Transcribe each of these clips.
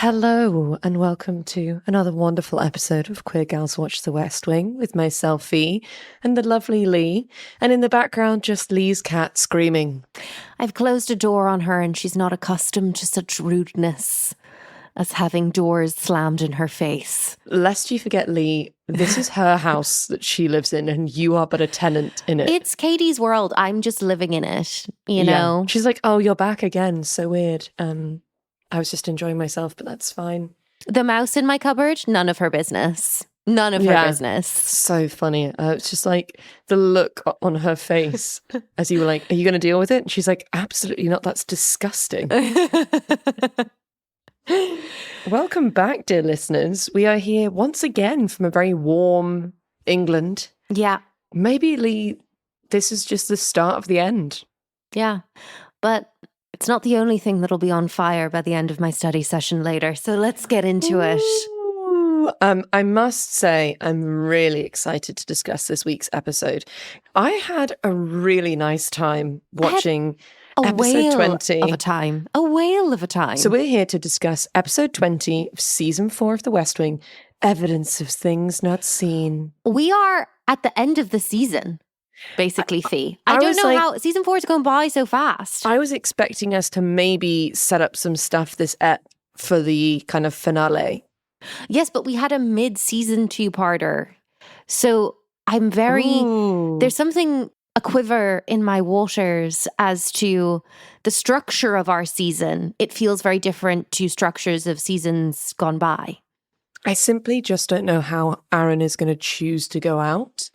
Hello and welcome to another wonderful episode of Queer Gals Watch the West Wing with myself, Fi, and the lovely Leigh, and in the background just Leigh's cat screaming. I've closed a door on her and she's not accustomed to such rudeness as having doors slammed in her face. Lest you forget, Leigh, this is her house that she lives in and you are but a tenant in it. It's Katie's world. I'm just living in it, you know? She's like, oh, you're back again. So weird. I was just enjoying myself, but that's fine. The mouse in my cupboard, none of her business. None of her business. So funny. It's just like the look on her face as you were like, are you going to deal with it? And she's like, absolutely not. That's disgusting. Welcome back, dear listeners. We are here once again from a very warm England. Yeah. Maybe, Leigh, this is just the start of the end. Yeah. But it's not the only thing that'll be on fire by the end of my study session later. So let's get into it. I must say, I'm really excited to discuss this week's episode. I had a really nice time watching episode 20. A whale of a time. So we're here to discuss episode 20 of season 4 of The West Wing, Evidence of Things Not Seen. We are at the end of the season. Basically, Fi. I don't know how season 4 is going by so fast. I was expecting us to maybe set up some stuff for the kind of finale. Yes, but we had a mid-season 2-parter. So I'm there's something a quiver in my waters as to the structure of our season. It feels very different to structures of seasons gone by. I simply just don't know how Aaron is going to choose to go out.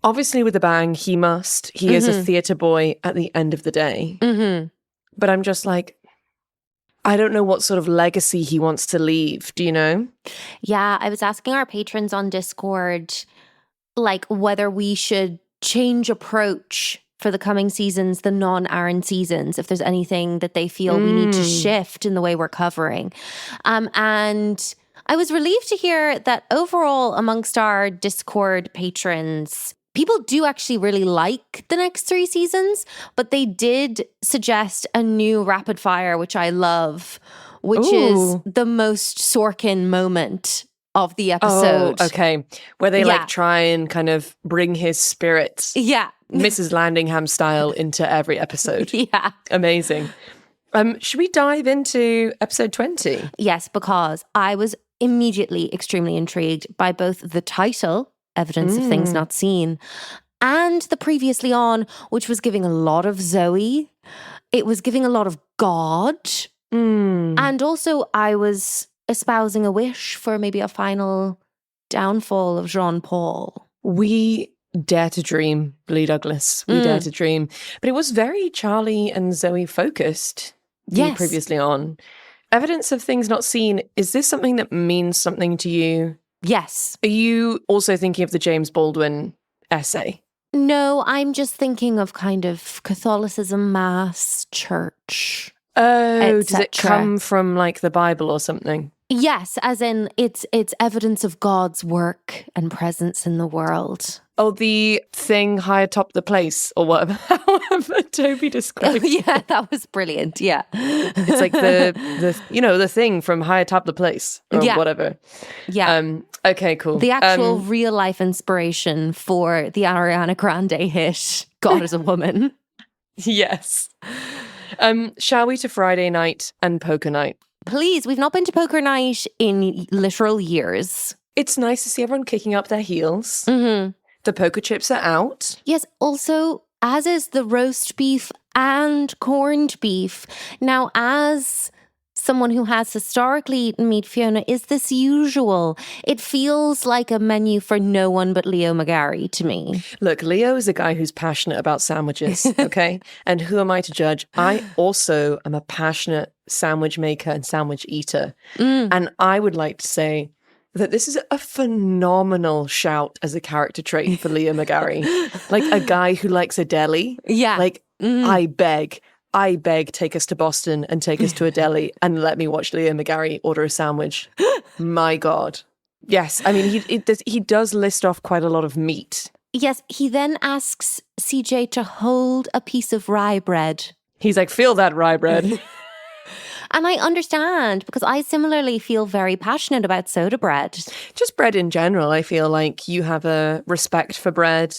Obviously, with a bang, he must. He is a theatre boy at the end of the day. But I'm just like, I don't know what sort of legacy he wants to leave. Do you know? Yeah, I was asking our patrons on Discord, like, whether we should change approach for the coming seasons, the non-Aaron seasons, if there's anything that they feel we need to shift in the way we're covering. And I was relieved to hear that overall amongst our Discord patrons, people do actually really like the next 3 seasons, but they did suggest a new rapid fire, which I love, which is the most Sorkin moment of the episode. Oh, okay. Where they like try and kind of bring his spirit, Mrs. Landingham style, into every episode. Yeah. Amazing. Should we dive into episode 20? Yes, because I was immediately extremely intrigued by both the title, Evidence of Things Not Seen, and the previously on, which was giving a lot of Zoe. It was giving a lot of God. And also I was espousing a wish for maybe a final downfall of Jean-Paul. We dare to dream, Lee Douglas. We dare to dream. But it was very Charlie and Zoe focused. Yes. Previously on. Evidence of Things Not Seen. Is this something that means something to you? Yes. Are you also thinking of the James Baldwin essay? No, I'm just thinking of kind of Catholicism, Mass, church. Oh, does it come from like the Bible or something? Yes, as in it's evidence of God's work and presence in the world. Oh, the thing high atop the place, or whatever, however Toby described. Oh, yeah, that was brilliant. Yeah, it's like the thing from high atop the place, or whatever. Yeah. Okay, cool. The actual real life inspiration for the Ariana Grande hit "God is a Woman." Yes. Shall we to Friday night and poker night? Please, we've not been to poker night in literal years. It's nice to see everyone kicking up their heels. The poker chips are out. Yes, also, as is the roast beef and corned beef. Now, as someone who has historically eaten meat, Fiona, is this usual? It feels like a menu for no one but Leo McGarry to me. Look, Leo is a guy who's passionate about sandwiches, okay? And who am I to judge? I also am a passionate sandwich maker and sandwich eater. And I would like to say that this is a phenomenal shout as a character trait for Leo McGarry. Like a guy who likes a deli. Yeah. Like, I beg, take us to Boston and take us to a deli and let me watch Leo McGarry order a sandwich. My God. Yes, I mean, he does list off quite a lot of meat. Yes, he then asks CJ to hold a piece of rye bread. He's like, feel that rye bread. And I understand because I similarly feel very passionate about soda bread. Just bread in general. I feel like you have a respect for bread.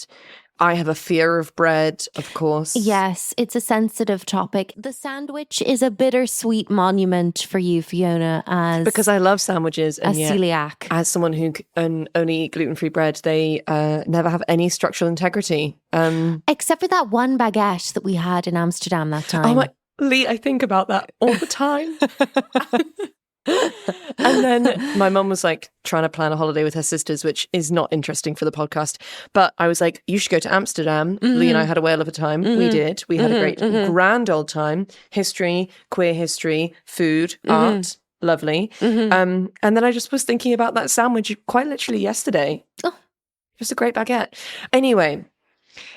I have a fear of bread, of course. Yes, it's a sensitive topic. The sandwich is a bittersweet monument for you, Fiona, as because I love sandwiches. And a yet, celiac. as someone who only eat gluten-free bread, they never have any structural integrity. Except for that one baguette that we had in Amsterdam that time. Oh my, Leigh, I think about that all the time. And then my mum was like trying to plan a holiday with her sisters, which is not interesting for the podcast. But I was like, you should go to Amsterdam. Leigh and I had a whale of a time. We did. We had a great, grand old time. History, queer history, food, art. Lovely. And then I just was thinking about that sandwich quite literally yesterday. Oh. It was a great baguette. Anyway.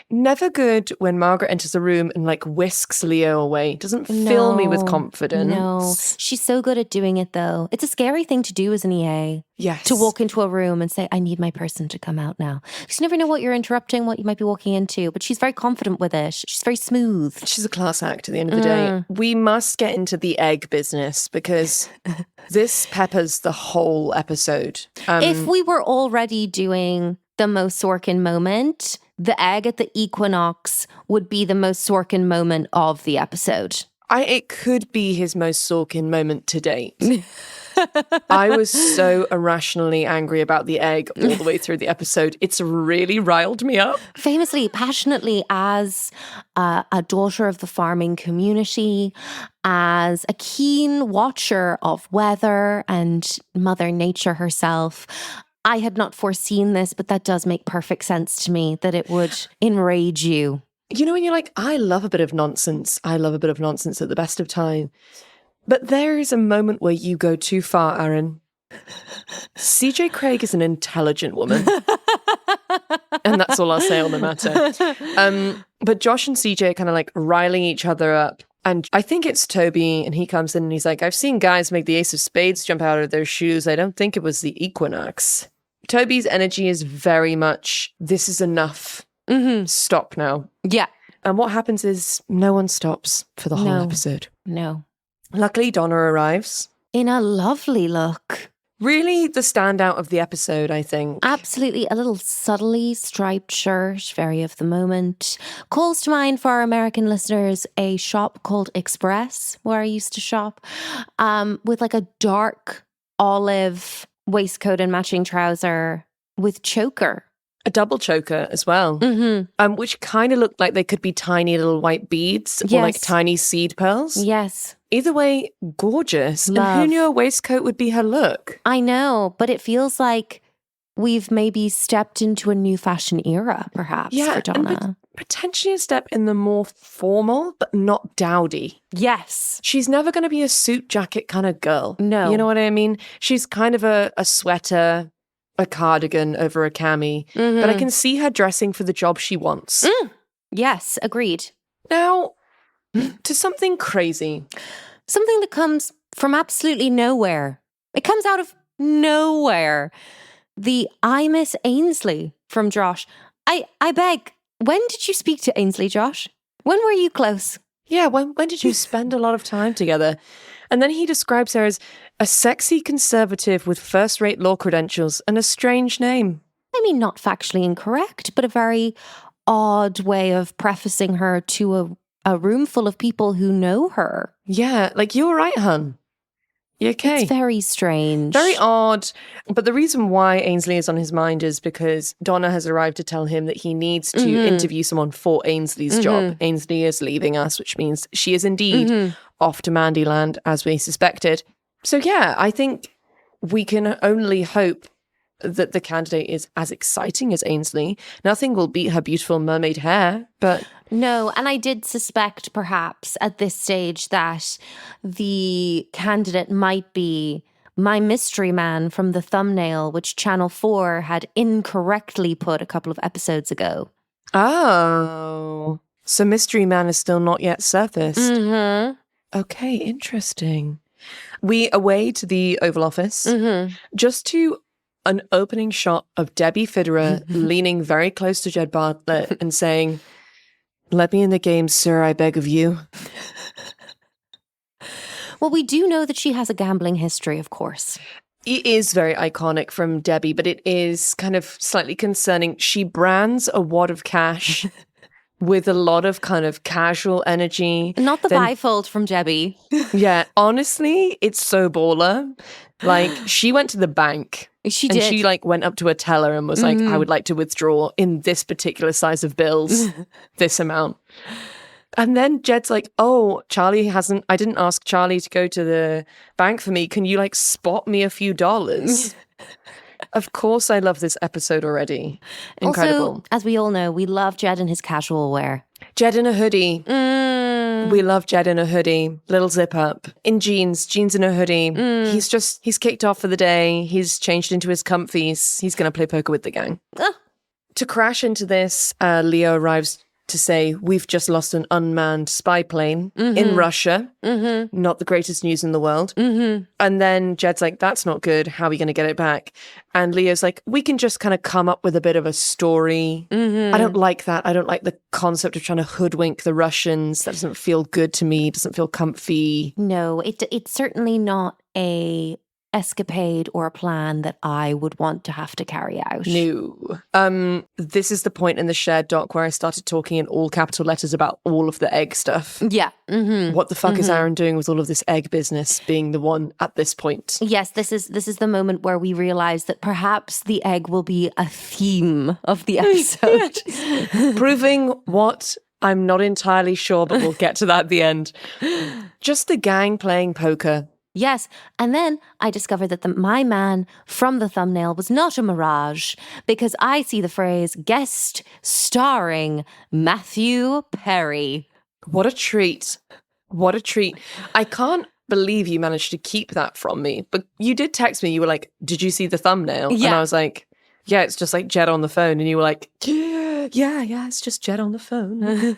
Never good when Margaret enters the room and like whisks Leo away. Doesn't fill me with confidence. No, she's so good at doing it though. It's a scary thing to do as an EA. Yes. To walk into a room and say, I need my person to come out now. Because you never know what you're interrupting, what you might be walking into. But she's very confident with it. She's very smooth. She's a class act at the end of the day. We must get into the egg business because this peppers the whole episode. If we were already doing the most Sorkin moment, the egg at the equinox would be the most Sorkin moment of the episode. It could be his most Sorkin moment to date. I was so irrationally angry about the egg all the way through the episode. It's really riled me up. Famously, passionately, as a daughter of the farming community, as a keen watcher of weather and Mother Nature herself, I had not foreseen this, but that does make perfect sense to me, that it would enrage you. You know, when you're like, I love a bit of nonsense. I love a bit of nonsense at the best of time. But there is a moment where you go too far, Aaron. CJ Craig is an intelligent woman. And that's all I'll say on the matter. But Josh and CJ are kind of like riling each other up. And I think it's Toby, and he comes in and he's like, I've seen guys make the ace of spades jump out of their shoes. I don't think it was the equinox. Toby's energy is very much, this is enough. Stop now. Yeah. And what happens is no one stops for the whole episode. No. Luckily, Donna arrives. In a lovely look. Really the standout of the episode, I think. Absolutely. A little subtly striped shirt, very of the moment. Calls to mind for our American listeners a shop called Express, where I used to shop, with like a dark olive waistcoat and matching trouser with choker. A double choker as well, which kind of looked like they could be tiny little white beads or like tiny seed pearls. Yes. Either way, gorgeous. Love. And who knew a waistcoat would be her look? I know, but it feels like we've maybe stepped into a new fashion era, perhaps, for Donna. And potentially a step in the more formal, but not dowdy. Yes. She's never going to be a suit jacket kind of girl. No. You know what I mean? She's kind of a sweater, a cardigan over a cami, but I can see her dressing for the job she wants. Yes, agreed. Now, to something crazy. Something that comes from absolutely nowhere. It comes out of nowhere. The I miss Ainsley from Josh. I beg, when did you speak to Ainsley, Josh? When were you close? Yeah, when did you spend a lot of time together? And then he describes her as a sexy conservative with first-rate law credentials and a strange name. I mean, not factually incorrect, but a very odd way of prefacing her to a room full of people who know her. Yeah, like, you all right, hun? You okay? It's very strange. Very odd. But the reason why Ainsley is on his mind is because Donna has arrived to tell him that he needs to interview someone for Ainsley's job. Ainsley is leaving us, which means she is indeed off to Mandyland, as we suspected. So yeah, I think we can only hope that the candidate is as exciting as Ainsley. Nothing will beat her beautiful mermaid hair, but... No, and I did suspect perhaps at this stage that the candidate might be my mystery man from the thumbnail, which Channel 4 had incorrectly put a couple of episodes ago. Oh, so mystery man is still not yet surfaced. Okay, interesting. We away to the Oval Office, just to an opening shot of Debbie Fitterer leaning very close to Jed Bartlet and saying, "Let me in the game, sir, I beg of you." Well, we do know that she has a gambling history, of course. It is very iconic from Debbie, but it is kind of slightly concerning. She brands a wad of cash with a lot of kind of casual energy. Not the bifold from Debbie. Yeah, honestly, it's so baller. Like, she went to the bank. She did. And she like went up to a teller and was like, I would like to withdraw in this particular size of bills, this amount. And then Jed's like, oh, I didn't ask Charlie to go to the bank for me. Can you like spot me a few dollars? Of course, I love this episode already. Incredible. Also, as we all know, we love Jed and his casual wear. Jed in a hoodie. We love Jed in a hoodie. Little zip up. In jeans in a hoodie. He's kicked off for the day. He's changed into his comfies. He's going to play poker with the gang. To crash into this, Leo arrives to say, we've just lost an unmanned spy plane in Russia. Not the greatest news in the world. And then Jed's like, that's not good. How are we going to get it back? And Leo's like, we can just kind of come up with a bit of a story. I don't like that. I don't like the concept of trying to hoodwink the Russians. That doesn't feel good to me. It doesn't feel comfy. No, it's certainly not a escapade or a plan that I would want to have to carry out. No. This is the point in the shared doc where I started talking in all capital letters about all of the egg stuff. Yeah. What the fuck is Aaron doing with all of this egg business being the one at this point? Yes, this is the moment where we realize that perhaps the egg will be a theme of the episode. Proving what? I'm not entirely sure, but we'll get to that at the end. Just the gang playing poker. Yes, and then I discovered that my man from the thumbnail was not a mirage because I see the phrase guest starring Matthew Perry. What a treat. What a treat. I can't believe you managed to keep that from me, but you did text me. You were like, did you see the thumbnail? Yeah. And I was like, yeah, it's just like Jed on the phone. And you were like, yeah, it's just Jed on the phone.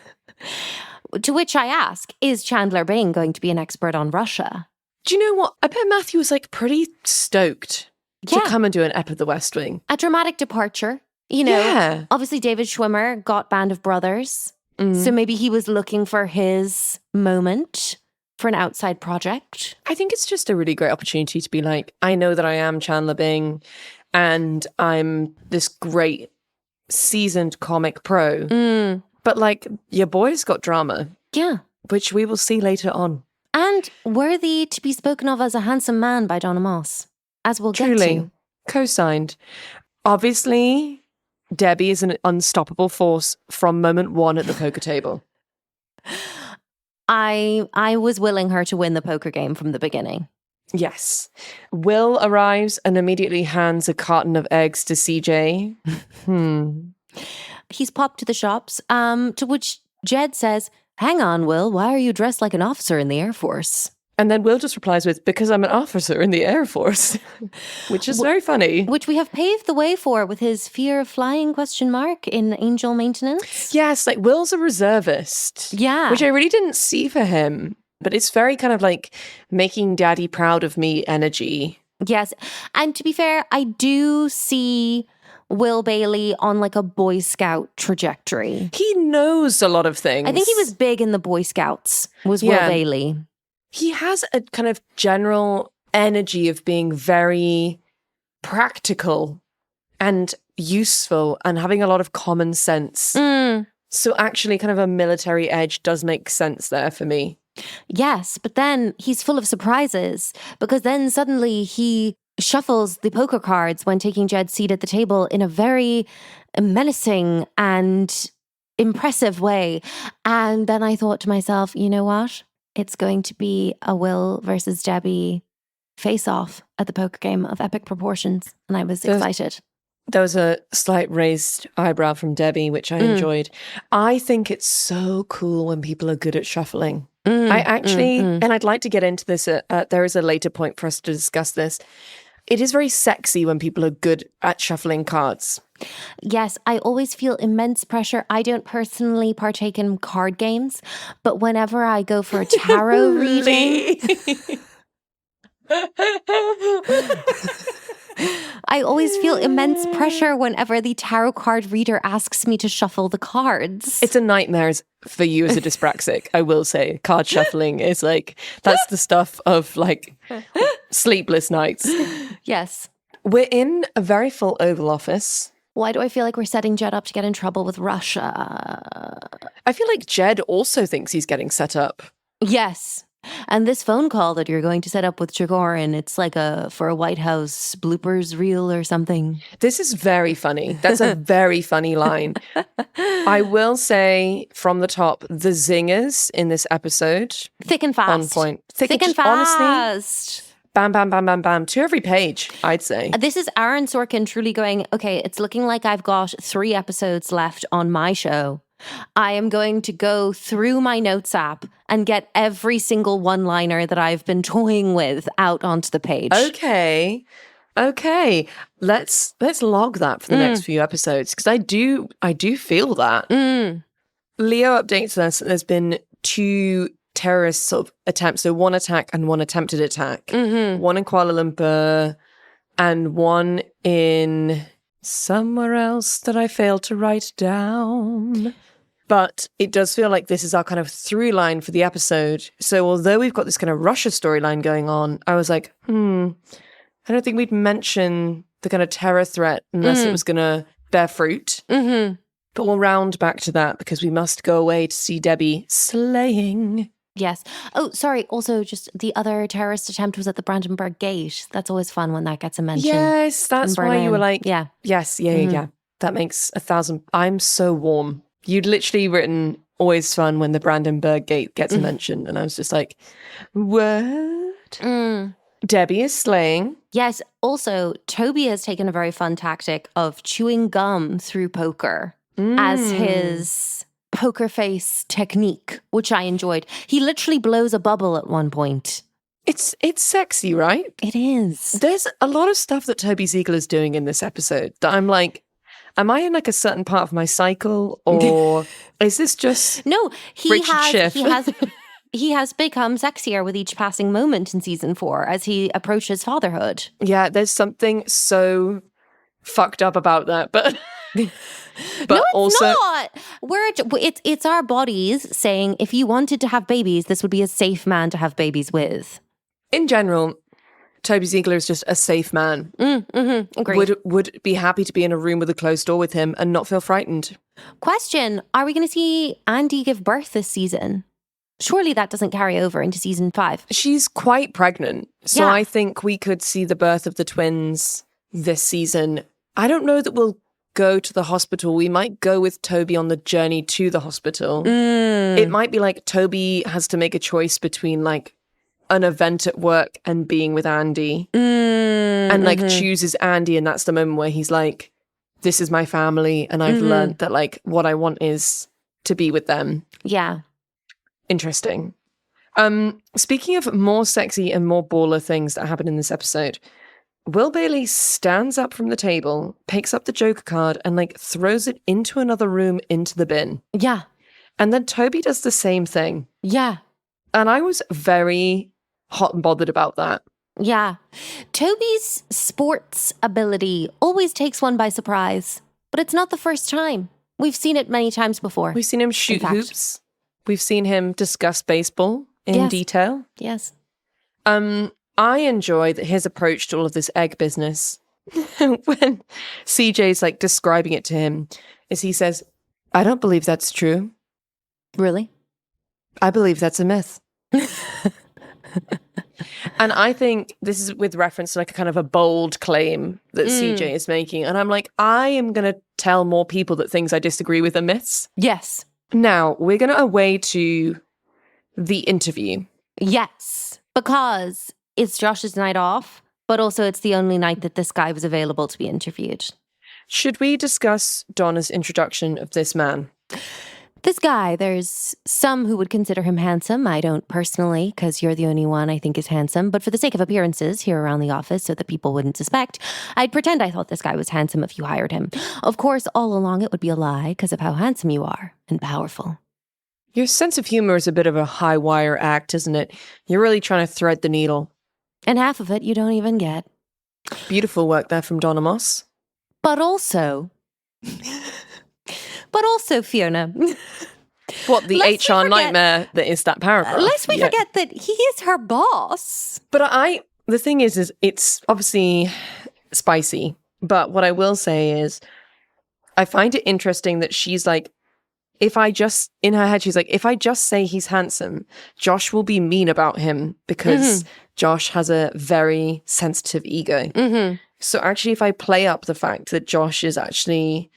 To which I ask, is Chandler Bing going to be an expert on Russia? Do you know what? I bet Matthew was like pretty stoked to come and do an ep of the West Wing. A dramatic departure. You know, obviously David Schwimmer got Band of Brothers. So maybe he was looking for his moment for an outside project. I think it's just a really great opportunity to be like, I know that I am Chandler Bing and I'm this great seasoned comic pro. But like, your boy's got drama. Yeah. Which we will see later on. And worthy to be spoken of as a handsome man by Donna Moss, as we'll get to. Co-signed. Obviously, Debbie is an unstoppable force from moment one at the poker table. I was willing her to win the poker game from the beginning. Yes. Will arrives and immediately hands a carton of eggs to CJ. He's popped to the shops, to which Jed says, hang on, Will, why are you dressed like an officer in the Air Force? And then Will just replies with, because I'm an officer in the Air Force, which is very funny. Which we have paved the way for with his fear of flying ? In Angel Maintenance. Yes, like Will's a reservist. Yeah. Which I really didn't see for him. But it's very kind of like making daddy proud of me energy. Yes. And to be fair, I do see Will Bailey on like a Boy Scout trajectory. He knows a lot of things. I think he was big in the Boy Scouts, was Will Bailey. He has a kind of general energy of being very practical and useful and having a lot of common sense. So actually kind of a military edge does make sense there for me. Yes, but then he's full of surprises because then suddenly he shuffles the poker cards when taking Jed's seat at the table in a very menacing and impressive way. And then I thought to myself, you know what? It's going to be a Will versus Debbie face-off at the poker game of epic proportions. And I was excited. There was a slight raised eyebrow from Debbie, which I enjoyed. I think it's so cool when people are good at shuffling. I actually, and I'd like to get into this, there is a later point for us to discuss this. It is very sexy when people are good at shuffling cards. Yes, I always feel immense pressure. I don't personally partake in card games, but whenever I go for a tarot reading... I always feel immense pressure whenever the tarot card reader asks me to shuffle the cards. It's a nightmare for you as a dyspraxic, I will say. Card shuffling is like, that's the stuff of like sleepless nights. Yes. We're in a very full Oval Office. Why do I feel like we're setting Jed up to get in trouble with Russia? I feel like Jed also thinks he's getting set up. Yes. And this phone call that you're going to set up with Trigorin, it's like for a White House bloopers reel or something. This is very funny. That's a very funny line. I will say from the top, the zingers in this episode. Thick and fast. On point. Thick and fast. Honestly, bam, bam, bam, bam, bam. To every page, I'd say. This is Aaron Sorkin truly going, okay, it's looking like I've got 3 episodes left on my show. I am going to go through my notes app and get every single one-liner that I've been toying with out onto the page. Okay. Let's log that for the next few episodes, because I do feel that. Leo updates us. There's been 2 terrorist sort of attempts, so 1 attack and 1 attempted attack. One in Kuala Lumpur and one in somewhere else that I failed to write down. But it does feel like this is our kind of through line for the episode. So although we've got this kind of Russia storyline going on, I was like, I don't think we'd mention the kind of terror threat unless it was going to bear fruit. But we'll round back to that because we must go away to see Debbie slaying. Yes. Oh, sorry. Also, just the other terrorist attempt was at the Brandenburg Gate. That's always fun when that gets a mention. Yes, that's why you were like, yeah. Yes, yeah. That makes 1,000. I'm so warm. You'd literally written always fun when the Brandenburg Gate gets a mention. And I was just like, what? Debbie is slaying. Yes. Also, Toby has taken a very fun tactic of chewing gum through poker as his poker face technique, which I enjoyed. He literally blows a bubble at one point. It's sexy, right? It is. There's a lot of stuff that Toby Ziegler's doing in this episode that I'm like, am I in like a certain part of my cycle, or is this just no? Richard Schiff? He has become sexier with each passing moment in season 4 as he approaches fatherhood. Yeah, there's something so fucked up about that, but no, it's also not. It's our bodies saying if you wanted to have babies, this would be a safe man to have babies with. In general, Toby Ziegler is just a safe man. Agreed. Would be happy to be in a room with a closed door with him and not feel frightened. Question, are we going to see Andy give birth this season? Surely that doesn't carry over into season 5. She's quite pregnant, so Yeah. I think we could see the birth of the twins this season. I don't know that we'll go to the hospital. We might go with Toby on the journey to the hospital. It might be like Toby has to make a choice between like an event at work and being with Andy, and like chooses Andy, and that's the moment where he's like, this is my family, and I've learned that like what I want is to be with them. Yeah. Interesting. Speaking of more sexy and more baller things that happen in this episode, Will Bailey stands up from the table, picks up the Joker card, and like throws it into another room into the bin. Yeah. And then Toby does the same thing. Yeah. And I was very hot and bothered about that. Yeah. Toby's sports ability always takes one by surprise, but it's not the first time. We've seen it many times before. We've seen him shoot hoops. We've seen him discuss baseball in detail. Yes. I enjoy that his approach to all of this egg business, when CJ's like describing it to him, is he says, I don't believe that's true. Really? I believe that's a myth. And I think this is with reference to like a kind of a bold claim that CJ is making. And I'm like, I am going to tell more people that things I disagree with are myths. Yes. Now, we're going to away to the interview. Yes. Because it's Josh's night off, but also it's the only night that this guy was available to be interviewed. Should we discuss Donna's introduction of this man? This guy, there's some who would consider him handsome. I don't personally, because you're the only one I think is handsome. But for the sake of appearances here around the office so that people wouldn't suspect, I'd pretend I thought this guy was handsome if you hired him. Of course, all along it would be a lie because of how handsome you are and powerful. Your sense of humor is a bit of a high wire act, isn't it? You're really trying to thread the needle. And half of it you don't even get. Beautiful work there from Donna Moss. But also, Fiona. What, the HR nightmare that is that paragraph? Lest we forget that he is her boss. But the thing is it's obviously spicy. But what I will say is, I find it interesting that she's like, in her head, she's like, if I just say he's handsome, Josh will be mean about him because Josh has a very sensitive ego. So actually, if I play up the fact that Josh is actually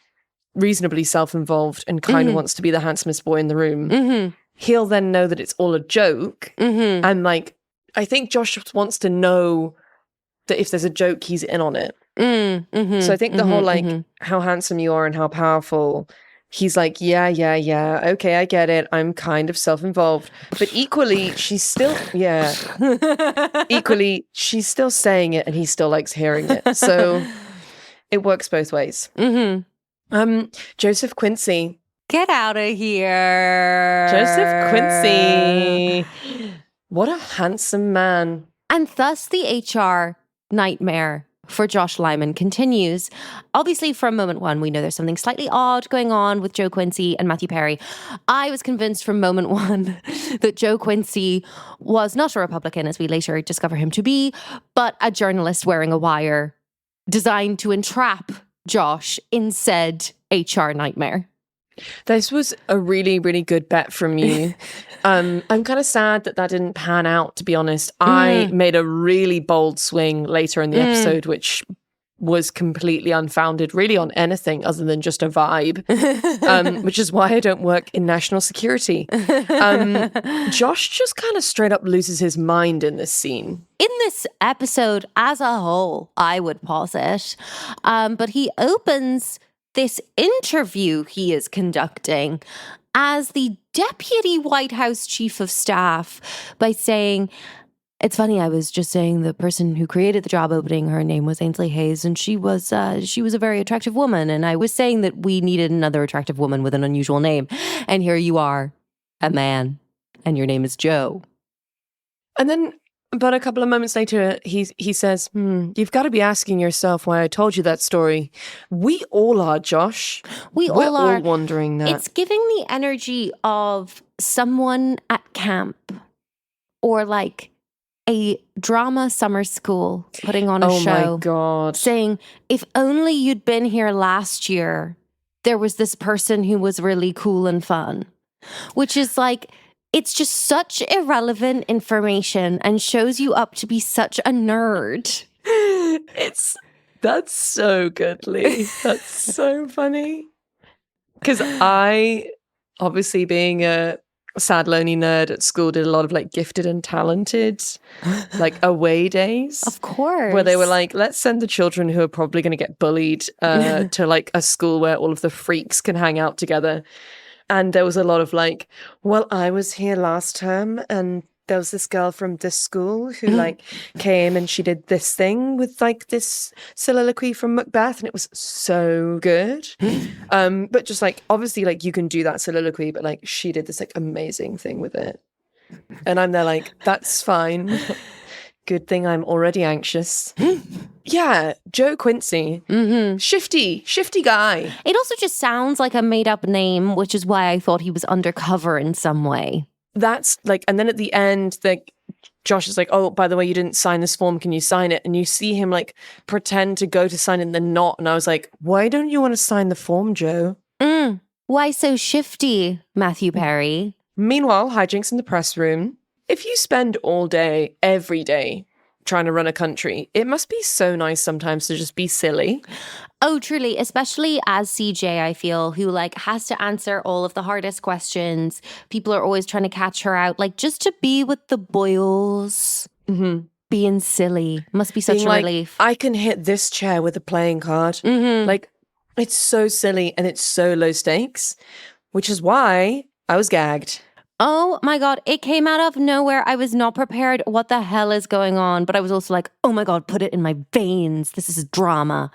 reasonably self-involved and kind of wants to be the handsomest boy in the room, he'll then know that it's all a joke. And like, I think Josh wants to know that if there's a joke, he's in on it. So I think the whole like how handsome you are and how powerful, he's like, yeah, okay, I get it, I'm kind of self-involved, but equally she's still she's still saying it and he still likes hearing it, so it works both ways. Joseph Quincey, get out of here. Joseph Quincey, what a handsome man. And thus the HR nightmare for Josh Lyman continues. Obviously, from moment one, we know there's something slightly odd going on with Joe Quincey and Matthew Perry. I was convinced from moment one that Joe Quincey was not a Republican, as we later discover him to be, but a journalist wearing a wire designed to entrap Josh in said HR nightmare. This was a really, really good bet from you. I'm kind of sad that didn't pan out, to be honest. I made a really bold swing later in the episode, which was completely unfounded, really on anything other than just a vibe, which is why I don't work in national security. Josh just kind of straight up loses his mind in this scene. In this episode as a whole, I would posit. But he opens this interview he is conducting as the Deputy White House Chief of Staff by saying, it's funny, I was just saying the person who created the job opening, her name was Ainsley Hayes, and she was a very attractive woman. And I was saying that we needed another attractive woman with an unusual name. And here you are, a man, and your name is Joe. And then, but a couple of moments later, he says, you've got to be asking yourself why I told you that story. We all are, Josh. We're all wondering that. It's giving the energy of someone at camp or like a drama summer school putting on a show. Oh my God. Saying, if only you'd been here last year, there was this person who was really cool and fun. Which is like, it's just such irrelevant information and shows you up to be such a nerd. That's so good, Leigh. That's so funny. Because I, obviously being a sad, lonely nerd at school, did a lot of like gifted and talented, like away days. Of course. Where they were like, let's send the children who are probably going to get bullied to like a school where all of the freaks can hang out together. And there was a lot of like, well, I was here last term and there was this girl from this school who like came and she did this thing with like this soliloquy from Macbeth and it was so good. But just like, obviously like you can do that soliloquy, but like she did this like amazing thing with it. And I'm there like, that's fine. Good thing I'm already anxious. Yeah, Joe Quincey. Shifty guy. It also just sounds like a made-up name, which is why I thought he was undercover in some way. That's like, and then at the end, Josh is like, oh, by the way, you didn't sign this form. Can you sign it? And you see him like pretend to go to sign it and then not. And I was like, why don't you want to sign the form, Joe? Why so shifty, Matthew Perry? Meanwhile, hijinks in the press room. If you spend all day, every day, trying to run a country, it must be so nice sometimes to just be silly. Oh, truly, especially as CJ, I feel, who like has to answer all of the hardest questions. People are always trying to catch her out, like just to be with the boys, being silly must be such a relief. I can hit this chair with a playing card. Like, it's so silly and it's so low stakes, which is why I was gagged. Oh my God, it came out of nowhere. I was not prepared. What the hell is going on? But I was also like, oh my God, put it in my veins. This is drama.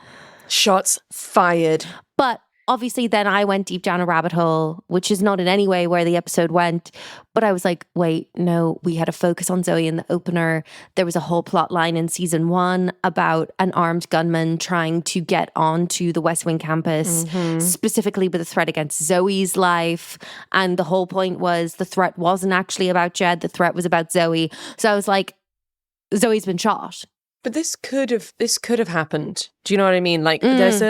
Shots fired. But obviously then I went deep down a rabbit hole, which is not in any way where the episode went. But I was like, wait, no, we had a focus on Zoe in the opener. There was a whole plot line in season 1 about an armed gunman trying to get onto the West Wing campus, specifically with a threat against Zoe's life. And the whole point was the threat wasn't actually about Jed. The threat was about Zoe. So I was like, Zoe's been shot. But this could have happened. Do you know what I mean? Like this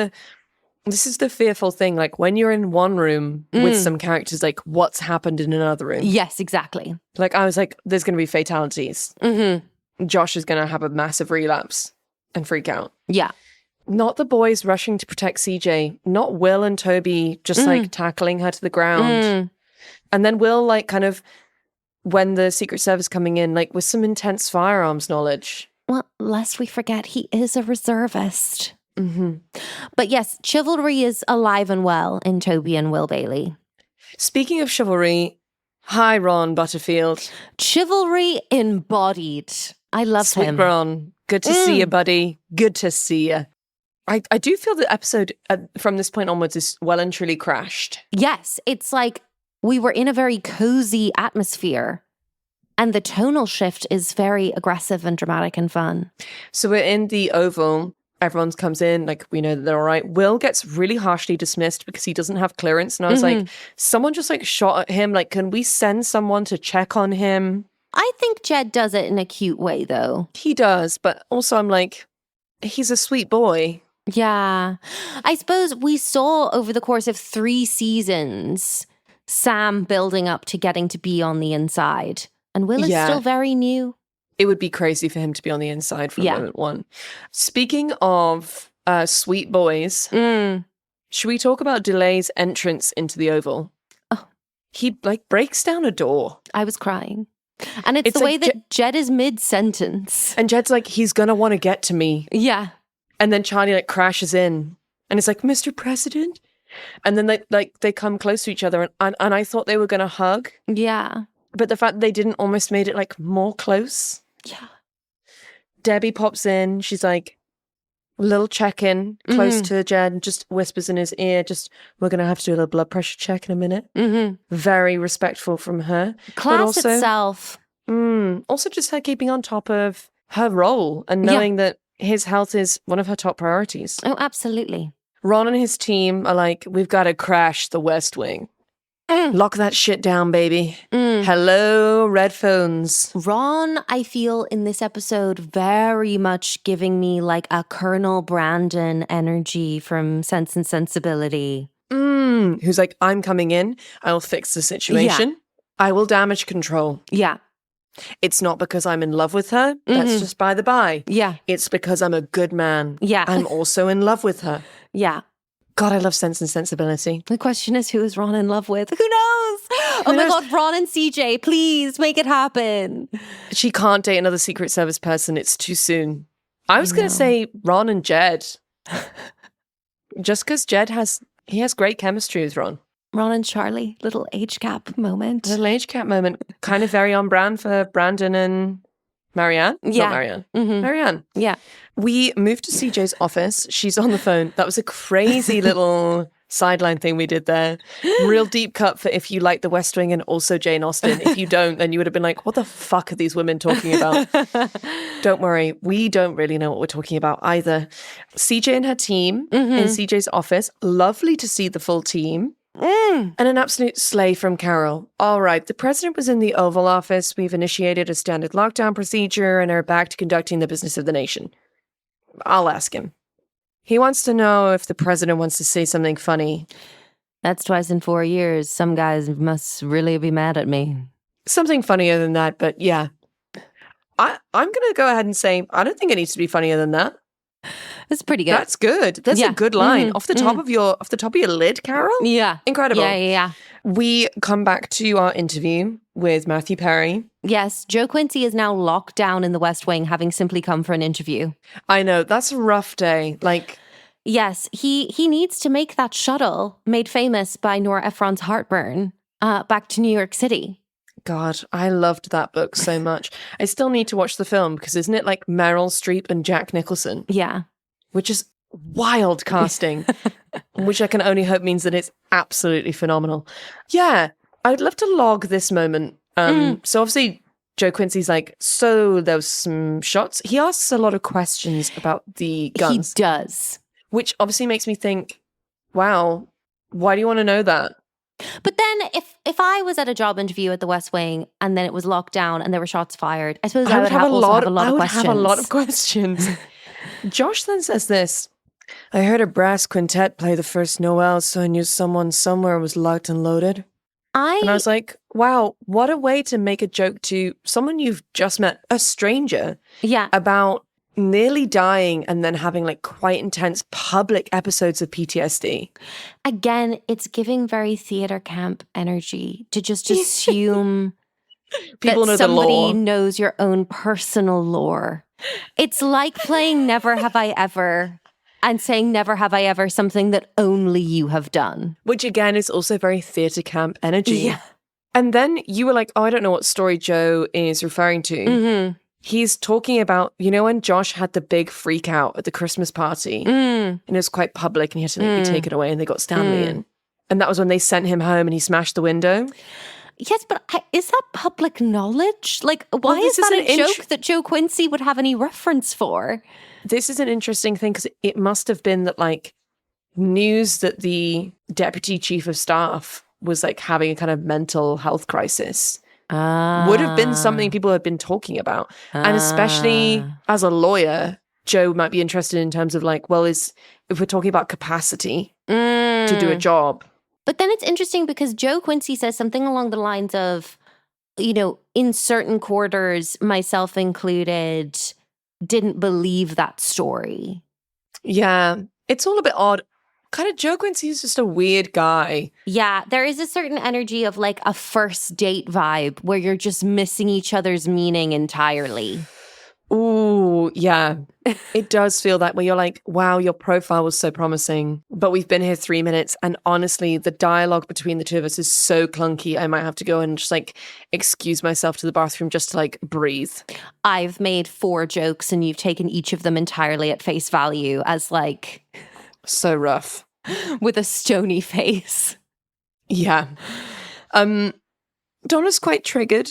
is the fearful thing. Like when you're in one room with some characters, like what's happened in another room? Yes, exactly. Like I was like, there's going to be fatalities. Josh is going to have a massive relapse and freak out. Yeah. Not the boys rushing to protect CJ. Not Will and Toby just like tackling her to the ground. And then Will like kind of, when the Secret Service coming in, like with some intense firearms knowledge. Well, lest we forget, he is a reservist. But yes, chivalry is alive and well in Toby and Will Bailey. Speaking of chivalry, hi Ron Butterfield. Chivalry embodied. I love Sweet him. Ron, good to see you, buddy. Good to see you. I do feel the episode from this point onwards is well and truly crashed. Yes, it's like we were in a very cozy atmosphere. And the tonal shift is very aggressive and dramatic and fun. So we're in the Oval. Everyone comes in, like, we know that they're all right. Will gets really harshly dismissed because he doesn't have clearance. And I was like, someone just like shot at him. Like, can we send someone to check on him? I think Jed does it in a cute way, though. He does. But also I'm like, he's a sweet boy. Yeah. I suppose we saw over the course of 3 seasons, Sam building up to getting to be on the inside. And Will is still very new. It would be crazy for him to be on the inside from moment 1. Speaking of sweet boys, should we talk about Delay's entrance into the Oval? Oh. He like breaks down a door. I was crying. And it's the like way that Jed is mid-sentence. And Jed's like, he's going to want to get to me. Yeah. And then Charlie like crashes in. And it's like, Mr. President? And then they come close to each other. And I thought they were going to hug. Yeah. But the fact they didn't almost made it like more close. Yeah. Debbie pops in. She's like, a little check-in close to Jed and just whispers in his ear, we're going to have to do a little blood pressure check in a minute. Very respectful from her. Class also, itself. Also just her keeping on top of her role and knowing that his health is one of her top priorities. Oh, absolutely. Ron and his team are like, we've got to crash the West Wing. Lock that shit down, baby. Hello, red phones. Ron, I feel in this episode very much giving me like a Colonel Brandon energy from Sense and Sensibility. Who's like, I'm coming in. I'll fix the situation. Yeah. I will damage control. Yeah. It's not because I'm in love with her. That's just by the by. Yeah. It's because I'm a good man. Yeah. I'm also in love with her. Yeah. God, I love Sense and Sensibility. The question is, who is Ron in love with? Who knows? Oh my God, Ron and CJ, please make it happen. She can't date another Secret Service person. It's too soon. I was going to say Ron and Jed. Just because Jed has great chemistry with Ron. Ron and Charlie, little age gap moment. Little age gap moment. Kind of very on brand for Brandon and Marianne? Yeah. Not Marianne. Marianne. Yeah. We moved to CJ's office. She's on the phone. That was a crazy little sideline thing we did there. Real deep cut for if you like The West Wing and also Jane Austen. If you don't, then you would have been like, what the fuck are these women talking about? Don't worry. We don't really know what we're talking about either. CJ and her team in CJ's office. Lovely to see the full team. And an absolute slay from Carol. All right, the president was in the Oval Office. We've initiated a standard lockdown procedure and are back to conducting the business of the nation. I'll ask him. He wants to know if the president wants to say something funny. That's twice in 4 years. Some guys must really be mad at me. Something funnier than that, but yeah. I'm going to go ahead and say, I don't think it needs to be funnier than that. That's pretty good. That's good. That's a good line. Off the top of your lid, Carol? Yeah. Incredible. Yeah. We come back to our interview with Matthew Perry. Yes, Joe Quincey is now locked down in the West Wing, having simply come for an interview. I know. That's a rough day. Yes, he needs to make that shuttle made famous by Nora Ephron's Heartburn back to New York City. God, I loved that book so much. I still need to watch the film because isn't it like Meryl Streep and Jack Nicholson? Yeah. Which is wild casting, which I can only hope means that it's absolutely phenomenal. Yeah, I'd love to log this moment. So obviously Joe Quincey's like, so there was some shots. He asks a lot of questions about the guns. He does. Which obviously makes me think, wow, why do you want to know that? But then if I was at a job interview at the West Wing and then it was locked down and there were shots fired, I suppose I would have a lot of questions. have a lot of questions. Josh then says this, I heard a brass quintet play the first Noel, so I knew someone somewhere was locked and loaded. And I was like, wow, what a way to make a joke to someone you've just met, a stranger, about nearly dying and then having like quite intense public episodes of PTSD. Again, it's giving very theater camp energy to just assume people know the lore. Somebody knows your own personal lore. It's like playing Never Have I Ever and saying never have I ever something that only you have done. Which again is also very theatre camp energy. Yeah. And then you were like, oh, I don't know what story Joe is referring to. Mm-hmm. He's talking about, you know, when Josh had the big freak out at the Christmas party and it was quite public and he had to be taken away and they got Stanley in. And that was when they sent him home and he smashed the window. Yes, but is that public knowledge? Like, why is that a joke that Joe Quincey would have any reference for? This is an interesting thing because it must have been that like news that the deputy chief of staff was like having a kind of mental health crisis would have been something people had been talking about. And especially as a lawyer, Joe might be interested in terms of like, well, if we're talking about capacity to do a job. But then it's interesting because Joe Quincey says something along the lines of, you know, in certain quarters, myself included, didn't believe that story. Yeah, it's all a bit odd. Kind of Joe Quincey is just a weird guy. Yeah, there is a certain energy of like a first date vibe where you're just missing each other's meaning entirely. Ooh, yeah. It does feel that way. You're like, wow, your profile was so promising, but we've been here 3 minutes. And honestly, the dialogue between the two of us is so clunky. I might have to go and just like excuse myself to the bathroom just to like breathe. I've made 4 jokes and you've taken each of them entirely at face value as like... So rough. With a stony face. Yeah. Donna's quite triggered.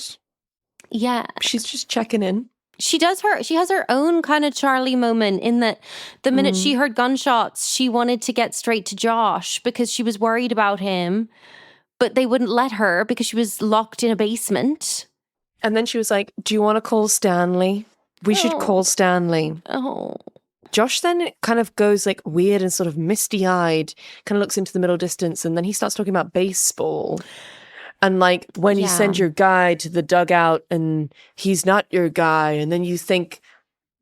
Yeah. She's just checking in. She has her own kind of Charlie moment in that the minute she heard gunshots, she wanted to get straight to Josh because she was worried about him, but they wouldn't let her because she was locked in a basement. And then she was like, do you want to call Stanley? We should call Stanley. Oh. Josh then kind of goes like weird and sort of misty-eyed, kind of looks into the middle distance, and then he starts talking about baseball. And like when you send your guy to the dugout and he's not your guy, and then you think,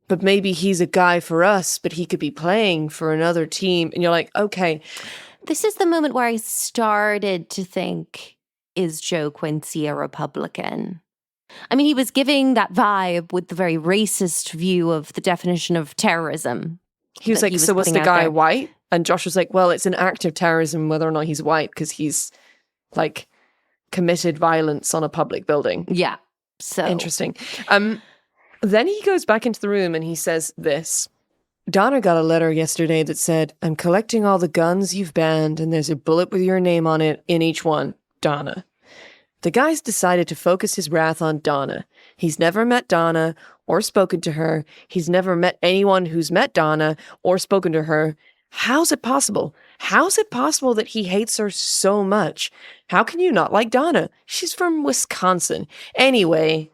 but maybe he's a guy for us, but he could be playing for another team. And you're like, okay. This is the moment where I started to think, is Joe Quincey a Republican? I mean, he was giving that vibe with the very racist view of the definition of terrorism. He was like, so was the guy white? And Josh was like, well, it's an act of terrorism whether or not he's white because he's like committed violence on a public building. Yeah. So interesting. Then he goes back into the room and he says this. Donna got a letter yesterday that said, I'm collecting all the guns you've banned and there's a bullet with your name on it in each one. Donna. The guy's decided to focus his wrath on Donna. He's never met Donna or spoken to her. He's never met anyone who's met Donna or spoken to her. How's it possible? How's it possible that he hates her so much? How can you not like Donna? She's from Wisconsin. Anyway.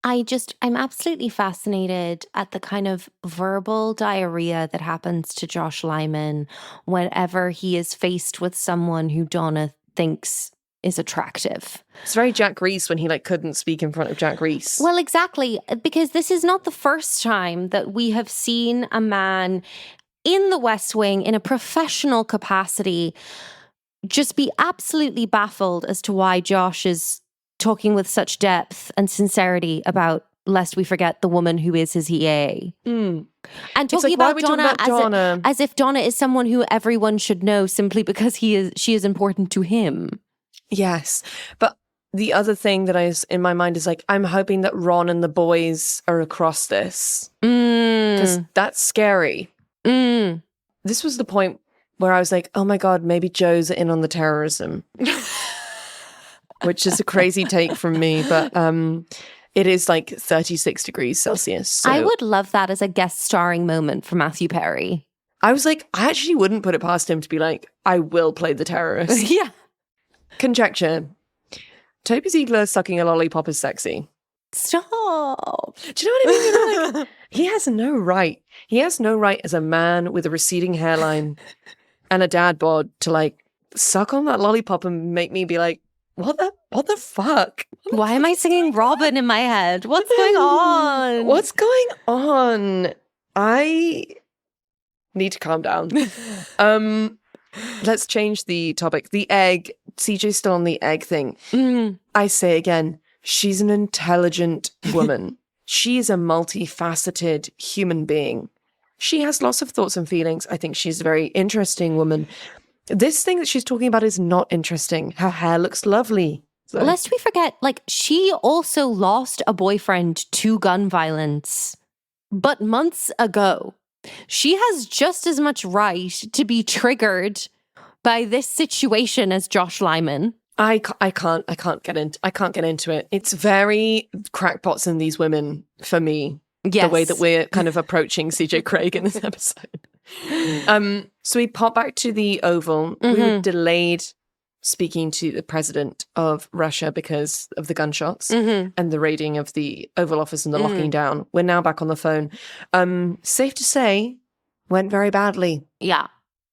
I'm absolutely fascinated at the kind of verbal diarrhea that happens to Josh Lyman whenever he is faced with someone who Donna thinks is attractive. It's very Jack Reese when he like couldn't speak in front of Jack Reese. Well, exactly, because this is not the first time that we have seen a man in the West Wing in a professional capacity just be absolutely baffled as to why Josh is talking with such depth and sincerity about, lest we forget, the woman who is his EA. And talking about Donna as if Donna is someone who everyone should know simply because she is important to him. Yes. But the other thing that is in my mind is like, I'm hoping that Ron and the boys are across this. Because that's scary. This was the point where I was like, oh my God, maybe Joe's in on the terrorism. Which is a crazy take from me, but it is like 36 degrees Celsius. So I would love that as a guest starring moment for Matthew Perry. I was like, I actually wouldn't put it past him to be like, I will play the terrorist. Yeah. Conjecture. Toby Ziegler sucking a lollipop is sexy. Stop. Do you know what I mean? You know, like, he has no right. He has no right as a man with a receding hairline and a dad bod to like suck on that lollipop and make me be like, what the fuck? Why am I singing Robin in my head? What's going on? What's going on? I need to calm down. Let's change the topic. The egg. CJ's still on the egg thing. I say again, she's an intelligent woman. She is a multifaceted human being. She has lots of thoughts and feelings. I think she's a very interesting woman. This thing that she's talking about is not interesting. Her hair looks lovely. So. Lest we forget, like, she also lost a boyfriend to gun violence, but months ago. She has just as much right to be triggered by this situation as Josh Lyman. I can't get into it. It's very crackpots in these women for me. Yes. The way that we're kind of approaching CJ Craig in this episode. So we pop back to the Oval. We were delayed speaking to the president of Russia because of the gunshots and the raiding of the Oval Office and the locking down. We're now back on the phone. Safe to say, went very badly. Yeah.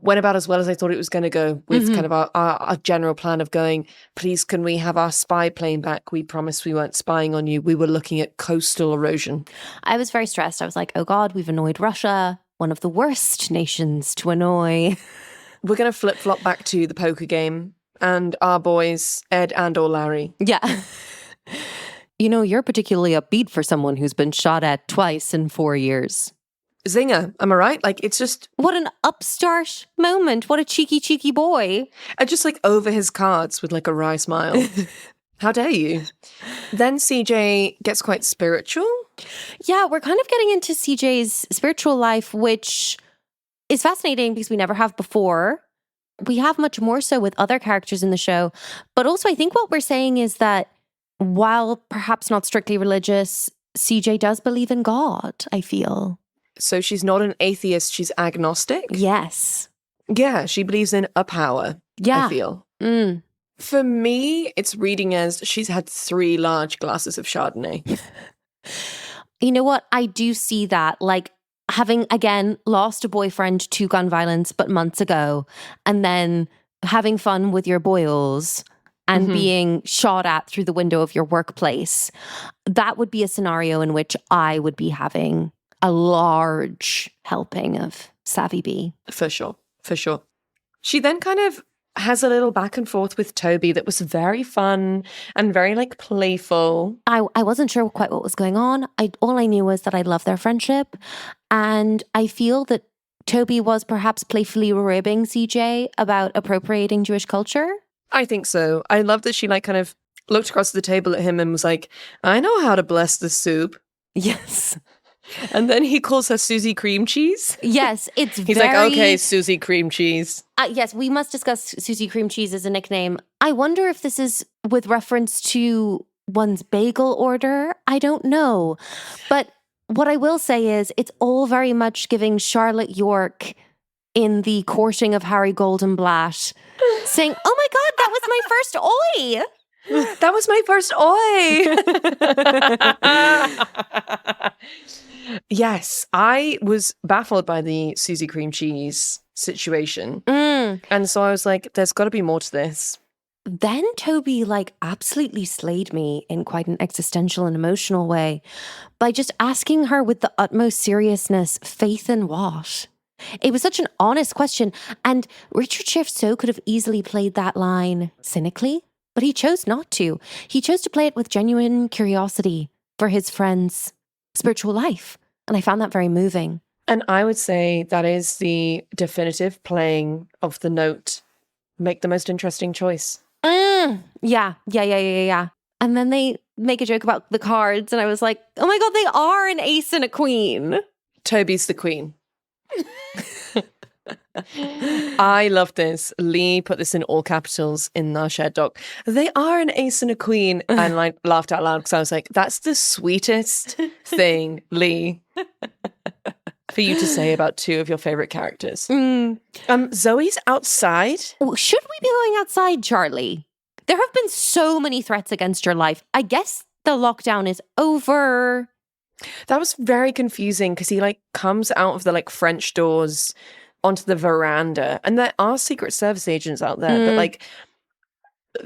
Went about as well as I thought it was going to go with kind of our general plan of going, please, can we have our spy plane back? We promised we weren't spying on you. We were looking at coastal erosion. I was very stressed. I was like, oh God, we've annoyed Russia, one of the worst nations to annoy. We're going to flip-flop back to the poker game and our boys, Ed and or Larry. Yeah. You know, you're particularly upbeat for someone who's been shot at twice in 4 years. Zinger, am I right? Like, it's just... What an upstart moment. What a cheeky boy. I just like over his cards with like a wry smile. How dare you? Then CJ gets quite spiritual. Yeah, we're kind of getting into CJ's spiritual life, which is fascinating because we never have before. We have much more so with other characters in the show. But also I think what we're saying is that while perhaps not strictly religious, CJ does believe in God, I feel. So she's not an atheist, she's agnostic? Yes. Yeah, she believes in a power, yeah. I feel. For me, it's reading as she's had 3 large glasses of Chardonnay. You know what? I do see that. Like, having, again, lost a boyfriend to gun violence, but months ago, and then having fun with your boils and being shot at through the window of your workplace. That would be a scenario in which I would be having a large helping of Savvy Bee. For sure. She then kind of has a little back and forth with Toby that was very fun and very like playful. I wasn't sure quite what was going on. All I knew was that I love their friendship. And I feel that Toby was perhaps playfully ribbing CJ about appropriating Jewish culture. I think so. I love that she like kind of looked across the table at him and was like, I know how to bless the soup. Yes. And then he calls her Susie Cream Cheese. Yes, He's like, okay, Susie Cream Cheese. Yes, we must discuss Susie Cream Cheese as a nickname. I wonder if this is with reference to one's bagel order. I don't know. But what I will say is it's all very much giving Charlotte York in the courting of Harry Goldenblatt saying, oh my God, that was my first oi. That was my first oi. Yes, I was baffled by the Susie Cream Cheese situation. And so I was like, there's got to be more to this. Then Toby like absolutely slayed me in quite an existential and emotional way by just asking her with the utmost seriousness, faith in what? It was such an honest question. And Richard Schiff so could have easily played that line cynically, but he chose not to. He chose to play it with genuine curiosity for his friend's spiritual life. And I found that very moving. And I would say that is the definitive playing of the note. Make the most interesting choice. Yeah. And then they make a joke about the cards. And I was like, oh my God, they are an ace and a queen. Toby's the queen. I love this. Leigh put this in all capitals in our shared doc. They are an ace and a queen, and like laughed out loud because I was like, "That's the sweetest thing, Leigh, for you to say about two of your favorite characters." Zoe's outside. Should we be going outside, Charlie? There have been so many threats against your life. I guess the lockdown is over. That was very confusing because he like comes out of the like French doors onto the veranda, and there are Secret Service agents out there, but like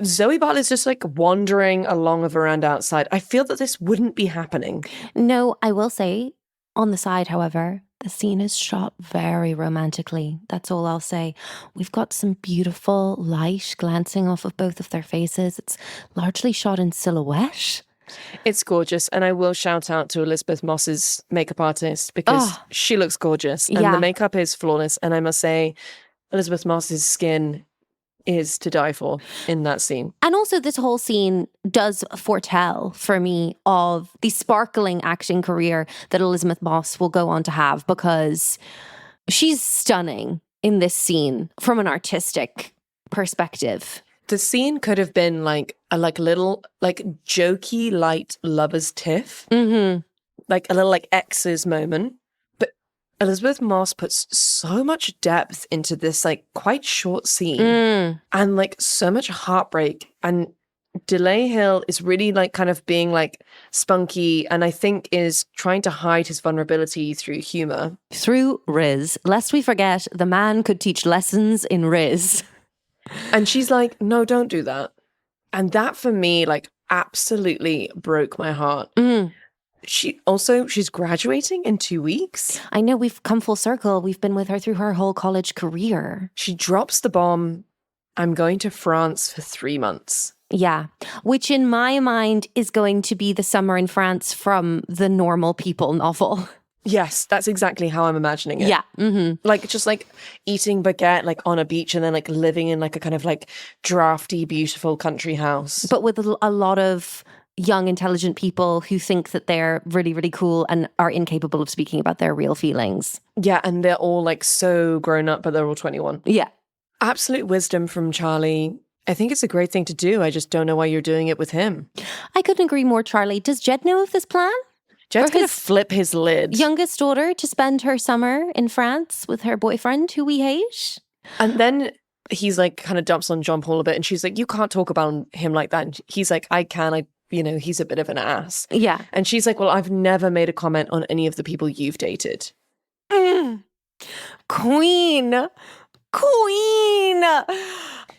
Zoe Bartlet's just like wandering along a veranda outside. I feel that this wouldn't be happening. No, I will say on the side, however, the scene is shot very romantically. That's all I'll say. We've got some beautiful light glancing off of both of their faces. It's largely shot in silhouette. It's gorgeous, and I will shout out to Elizabeth Moss's makeup artist because she looks gorgeous, and the makeup is flawless. And I must say, Elizabeth Moss's skin is to die for in that scene. And also, this whole scene does foretell for me of the sparkling acting career that Elizabeth Moss will go on to have, because she's stunning in this scene from an artistic perspective. The scene could have been like a little like jokey light lovers tiff, like a little like exes moment. But Elizabeth Moss puts so much depth into this like quite short scene and like so much heartbreak. And DeLay Hill is really like kind of being like spunky, and I think is trying to hide his vulnerability through humor. Through Riz. Lest we forget, the man could teach lessons in Riz. And she's like, no, don't do that. And that for me, like, absolutely broke my heart. She's graduating in 2 weeks. I know, we've come full circle. We've been with her through her whole college career. She drops the bomb. I'm going to France for 3 months. Yeah, which in my mind is going to be the summer in France from the Normal People novel. Yes, that's exactly how I'm imagining it. Yeah. Like just like eating baguette like on a beach and then like living in like a kind of like drafty, beautiful country house. But with a lot of young, intelligent people who think that they're really, really cool and are incapable of speaking about their real feelings. Yeah, and they're all like so grown up, but they're all 21. Yeah. Absolute wisdom from Charlie. I think it's a great thing to do. I just don't know why you're doing it with him. I couldn't agree more, Charlie. Does Jed know of this plan? Jed's going to flip his lid. Youngest daughter to spend her summer in France with her boyfriend, who we hate. And then he's like kind of dumps on John Paul a bit, and she's like, you can't talk about him like that. And he's like, I can. He's a bit of an ass. Yeah. And she's like, well, I've never made a comment on any of the people you've dated. Queen.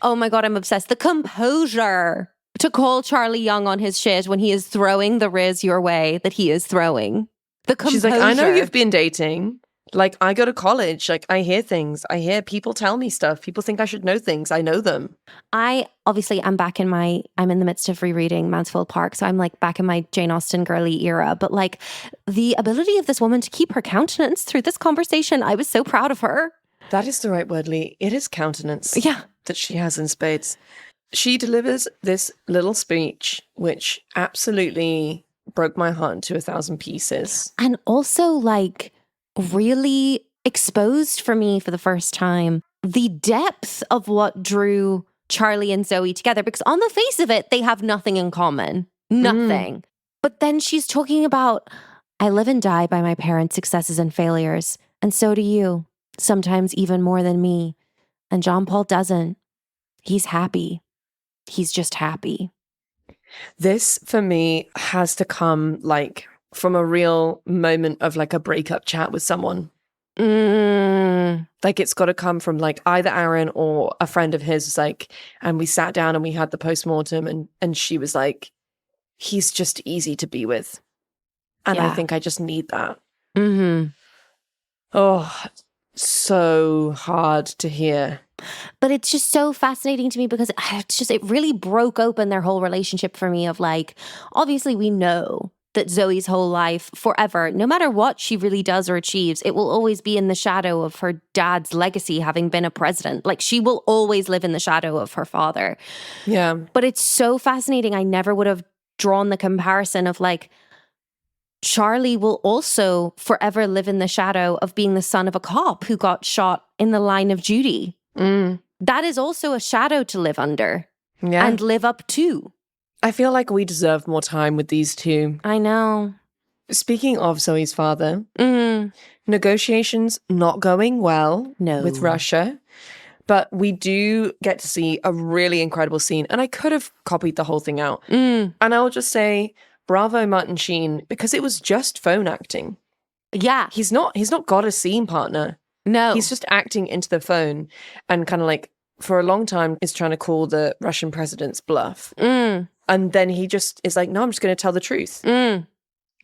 Oh my God, I'm obsessed. The composure to call Charlie Young on his shit when he is throwing the Riz your way that he is throwing. The composure. She's like, I know you've been dating. Like, I go to college. Like, I hear things. I hear people tell me stuff. People think I should know things. I know them. I'm in the midst of rereading Mansfield Park. So I'm like back in my Jane Austen girly era. But like the ability of this woman to keep her countenance through this conversation, I was so proud of her. That is the right word, Leigh. It is countenance. Yeah. That she has in spades. She delivers this little speech, which absolutely broke my heart into 1,000 pieces. And also, like, really exposed for me for the first time the depth of what drew Charlie and Zoe together. Because on the face of it, they have nothing in common. Nothing. But then she's talking about, I live and die by my parents' successes and failures. And so do you. Sometimes even more than me. And John Paul doesn't. He's happy. He's just happy. This, for me, has to come, like, from a real moment of, like, a breakup chat with someone. Like, it's got to come from, like, either Aaron or a friend of his, like, and we sat down and we had the postmortem, and she was like, he's just easy to be with. And I think I just need that. Oh, so hard to hear. But it's just so fascinating to me because it really broke open their whole relationship for me of like, obviously we know that Zoe's whole life forever, no matter what she really does or achieves, it will always be in the shadow of her dad's legacy having been a president. Like she will always live in the shadow of her father. Yeah. But it's so fascinating. I never would have drawn the comparison of like, Charlie will also forever live in the shadow of being the son of a cop who got shot in the line of duty. That is also a shadow to live under and live up to. I feel like we deserve more time with these two. I know. Speaking of Zoe's father, negotiations not going well with Russia, but we do get to see a really incredible scene. And I could have copied the whole thing out. And I'll just say, bravo, Martin Sheen, because it was just phone acting. Yeah. He's not got a scene partner. No. He's just acting into the phone and kind of like, for a long time, is trying to call the Russian president's bluff. And then he just is like, no, I'm just going to tell the truth. And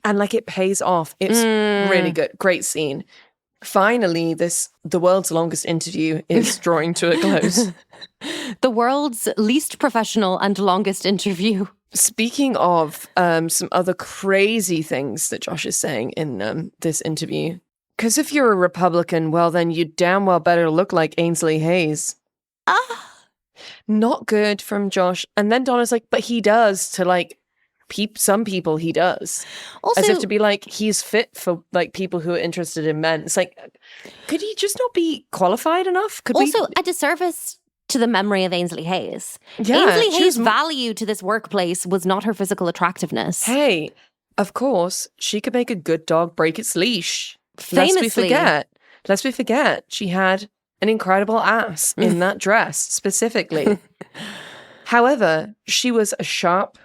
like, it pays off. It's really good. Great scene. Finally, the world's longest interview is drawing to a close. The world's least professional and longest interview. Speaking of some other crazy things that Josh is saying in this interview, because if you're a Republican, well, then you damn well better look like Ainsley Hayes. Not good from Josh. And then Donna's like, but he does to like some people he does. Also, as if to be like, he's fit for like people who are interested in men. It's like, could he just not be qualified enough? A disservice to the memory of Ainsley Hayes. Yeah, Ainsley Hayes' value to this workplace was not her physical attractiveness. Hey, of course, she could make a good dog break its leash. Famously. Lest we forget, she had an incredible ass in that dress, specifically. However, she was a sharp,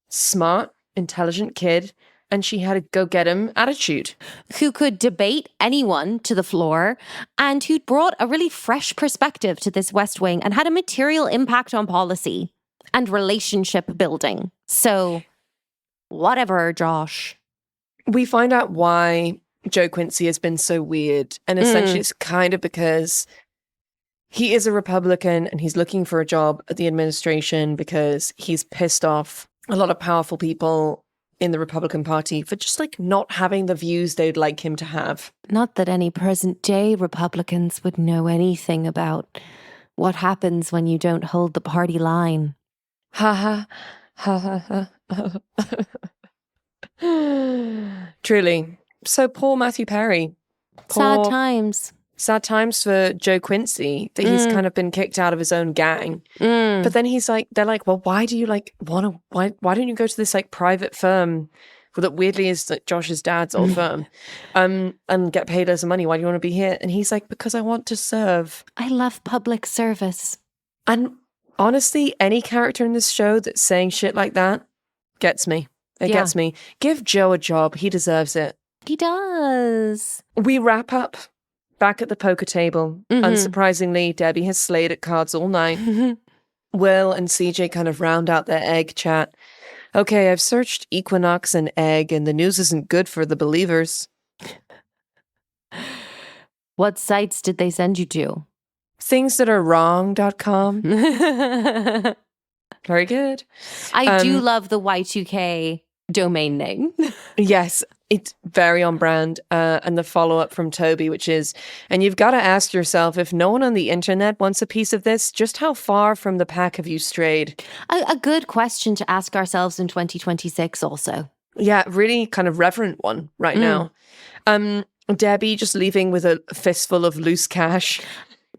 smart, intelligent kid, and she had a go-get-'em attitude. Who could debate anyone to the floor, and who brought a really fresh perspective to this West Wing and had a material impact on policy and relationship building. So, whatever, Josh. We find out why Joe Quincey has been so weird, and essentially it's kind of because he is a Republican and he's looking for a job at the administration because he's pissed off a lot of powerful people in the Republican Party for just like not having the views they'd like him to have. Not that any present day Republicans would know anything about what happens when you don't hold the party line. Ha ha ha ha ha. Truly. So poor Matthew Perry. Sad times. Sad times for Joe Quincey that he's kind of been kicked out of his own gang. But then they're like, well, why do you like why don't you go to this like private firm that weirdly is like Josh's dad's old firm and get paid loads of money? Why do you want to be here? And he's like, because I want to serve. I love public service. And honestly, any character in this show that's saying shit like that gets me. It gets me. Give Joe a job. He deserves it. He does. We wrap up back at the poker table. Unsurprisingly, Debbie has slayed at cards all night. Will and CJ kind of round out their egg chat. Okay, I've searched equinox and egg, and the news isn't good for the believers. What sites did they send you to? Thingsthatarewrong.com. Very good. I do love the Y2K domain name. Yes, it's very on brand. And the follow-up from Toby, which is, and you've got to ask yourself, if no one on the internet wants a piece of this, just how far from the pack have you strayed? A good question to ask ourselves in 2026 also. Yeah, really kind of reverent one right now. Debbie just leaving with a fistful of loose cash.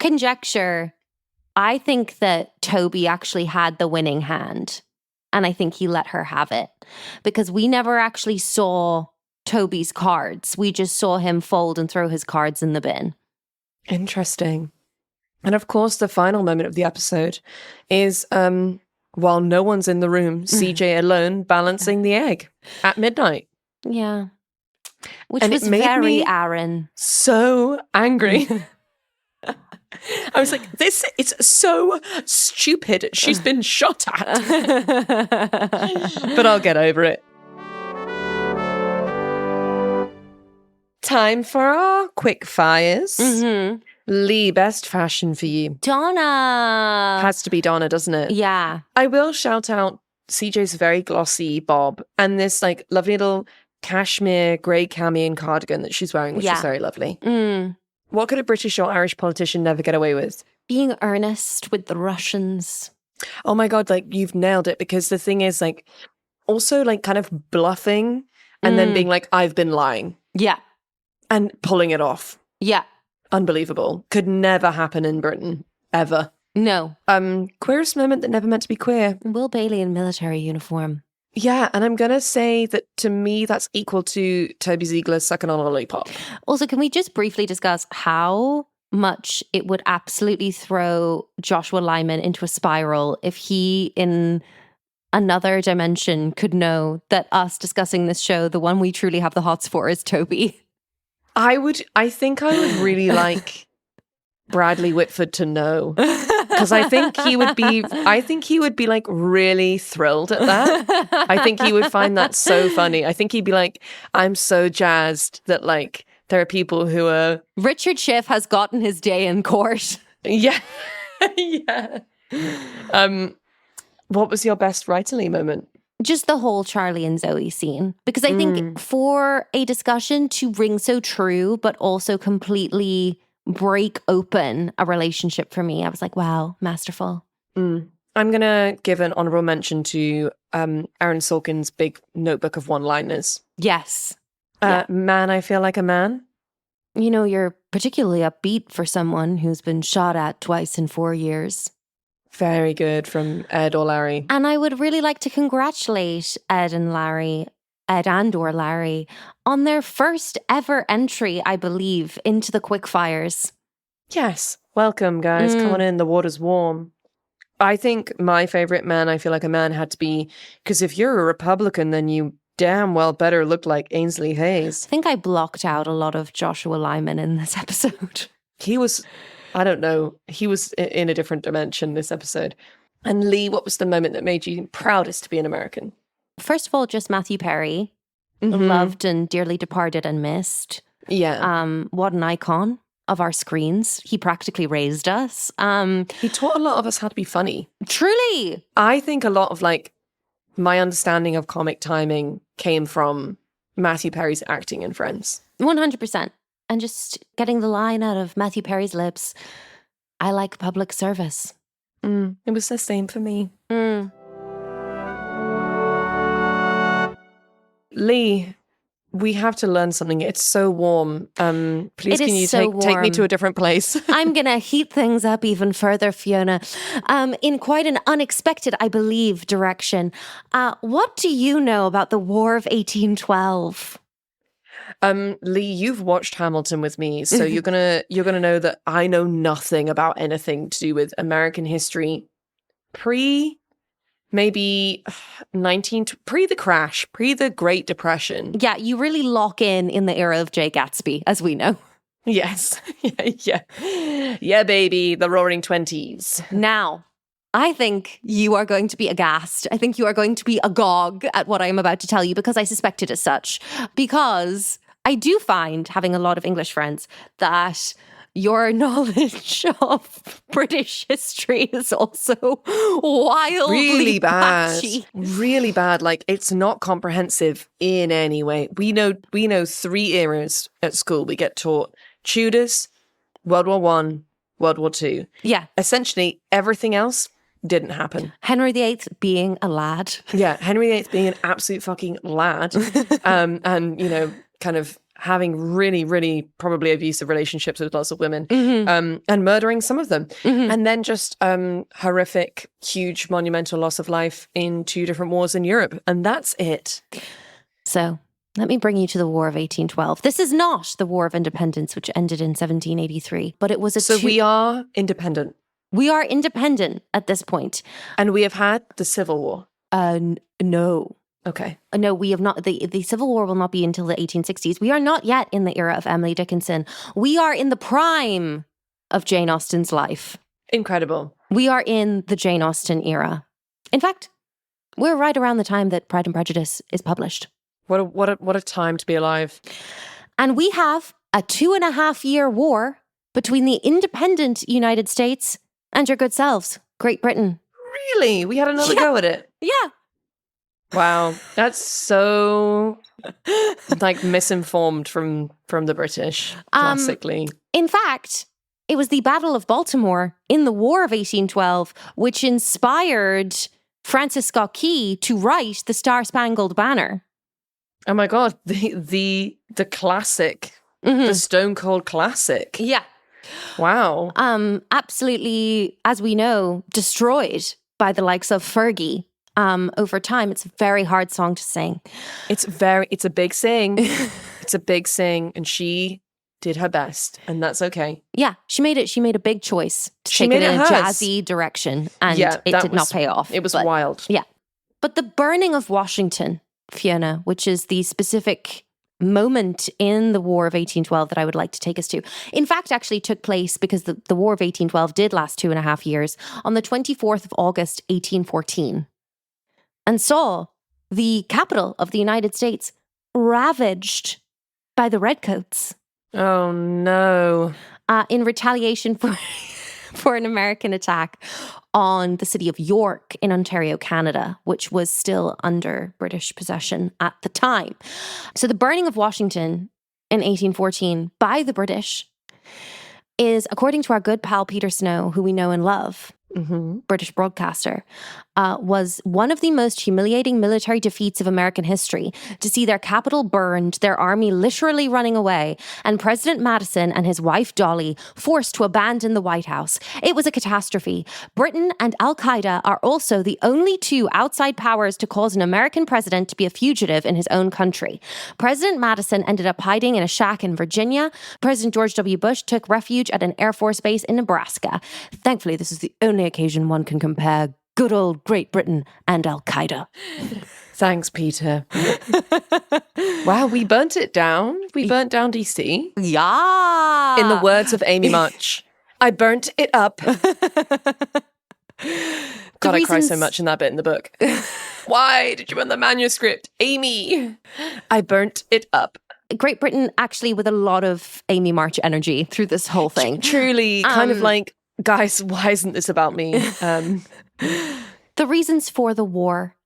Conjecture. I think that Toby actually had the winning hand. And I think he let her have it. Because we never actually saw Toby's cards. We just saw him fold and throw his cards in the bin. Interesting. And of course, the final moment of the episode is while no one's in the room, CJ alone balancing the egg at midnight. Yeah. Which was very Aaron. So angry. I was like, it's so stupid. She's been shot at. But I'll get over it. Time for our quick fires. Leigh, best fashion for you. Donna. Has to be Donna, doesn't it? Yeah. I will shout out CJ's very glossy bob and this like lovely little cashmere grey cami and cardigan that she's wearing, which is very lovely. What could a British or Irish politician never get away with? Being earnest with the Russians. Oh my God, like you've nailed it, because the thing is like also like kind of bluffing and then being like, I've been lying. Yeah. And pulling it off. Yeah. Unbelievable. Could never happen in Britain. Ever. No. Queerest moment that never meant to be queer. Will Bailey in military uniform. Yeah, and I'm going to say that to me, that's equal to Toby Ziegler sucking on a lollipop. Also, can we just briefly discuss how much it would absolutely throw Joshua Lyman into a spiral if he, in another dimension, could know that us discussing this show, the one we truly have the hots for is Toby? I think I would really like Bradley Whitford to know, because I think he would be like really thrilled at that. I think he would find that so funny. I think he'd be like, I'm so jazzed that like there are people who are Richard Schiff has gotten his day in court. Yeah. Yeah. What was your best writerly moment? Just the whole Charlie and Zoe scene. Because I think for a discussion to ring so true, but also completely break open a relationship for me, I was like, wow, masterful. I'm going to give an honourable mention to Aaron Sorkin's big notebook of one-liners. Yes. Man, I feel like a man. You know, you're particularly upbeat for someone who's been shot at twice in 4 years. Very good from Ed or Larry. And I would really like to congratulate Ed and or Larry, on their first ever entry, I believe, into the Quickfires. Yes. Welcome, guys. Come on in. The water's warm. I think my favourite Man, I feel like a man had to be, because if you're a Republican, then you damn well better look like Ainsley Hayes. I think I blocked out a lot of Joshua Lyman in this episode. He was, I don't know, he was in a different dimension this episode. And Leigh, what was the moment that made you proudest to be an American? First of all, just Matthew Perry, loved and dearly departed and missed. Yeah. What an icon of our screens. He practically raised us. He taught a lot of us how to be funny. Truly. I think a lot of like my understanding of comic timing came from Matthew Perry's acting in Friends. 100%. And just getting the line out of Matthew Perry's lips, I like public service. It was the same for me. Leigh, we have to learn something. It's so warm. Please, can you take me to a different place? I'm going to heat things up even further, Fiona, in quite an unexpected, I believe, direction. What do you know about the War of 1812? Leigh, you've watched Hamilton with me, so you're gonna know that I know nothing about anything to do with American history pre the crash, pre the Great Depression. Yeah, you really lock in the era of Jay Gatsby, as we know. Yes. Yeah, baby, the Roaring 20s. Now, I think you are going to be aghast. I think you are going to be agog at what I am about to tell you, because I suspect it as such. Because I do find, having a lot of English friends, that your knowledge of British history is also wildly really bad. patchy. Really bad. Like, it's not comprehensive in any way. We know 3 eras at school. We get taught Tudors, World War I, World War II. Yeah. Essentially, everything else didn't happen. Henry VIII being a lad. Yeah, Henry VIII being an absolute fucking lad. And, you know, kind of having really, really probably abusive relationships with lots of women, and murdering some of them. And then just horrific, huge, monumental loss of life in 2 different wars in Europe. And that's it. So let me bring you to the War of 1812. This is not the War of Independence, which ended in 1783, but it was we are independent. We are independent at this point. And we have had the Civil War. No. Okay. No, we have not. The Civil War will not be until the 1860s. We are not yet in the era of Emily Dickinson. We are in the prime of Jane Austen's life. Incredible. We are in the Jane Austen era. In fact, we're right around the time that Pride and Prejudice is published. What a time to be alive. And we have a 2.5-year war between the independent United States and your good selves, Great Britain. Really? We had another go at it? Yeah. Wow. That's so like misinformed from the British, classically. In fact, it was the Battle of Baltimore in the War of 1812 which inspired Francis Scott Key to write the Star-Spangled Banner. Oh my God, the classic, the Stone Cold classic. Yeah. Wow. Absolutely, as we know, destroyed by the likes of Fergie. Over time, it's a very hard song to sing. It's a big sing. It's a big sing, and she did her best, and that's okay. Yeah, she made a big choice to She take made it in it a hers. jazzy direction, and Yeah, it did not pay off. It was but, wild. Yeah. But the burning of Washington, Fiona, which is the specific moment in the War of 1812 that I would like to take us to, in fact, actually took place, because the War of 1812 did last 2.5 years, on the 24th of August, 1814, and saw the capital of the United States ravaged by the redcoats. Oh no. In retaliation for an American attack on the city of York in Ontario, Canada, which was still under British possession at the time. So the burning of Washington in 1814 by the British is, according to our good pal Peter Snow, who we know and love, British broadcaster, was one of the most humiliating military defeats of American history, to see their capital burned, their army literally running away, and President Madison and his wife Dolly forced to abandon the White House. It was a catastrophe. Britain and Al-Qaeda are also the only two outside powers to cause an American president to be a fugitive in his own country. President Madison ended up hiding in a shack in Virginia. President George W. Bush took refuge at an Air Force base in Nebraska. Thankfully, this is the only occasion one can compare good old Great Britain and Al-Qaeda. Thanks, Peter. Wow, we burnt it down. We burnt down DC. Yeah. In the words of Amy Much, I burnt it up. God, I cry so much in that bit in the book. Why did you burn the manuscript? Amy, I burnt it up. Great Britain, actually, with a lot of Amy March energy through this whole thing. Truly, kind of like, guys, why isn't this about me? The reasons for the war.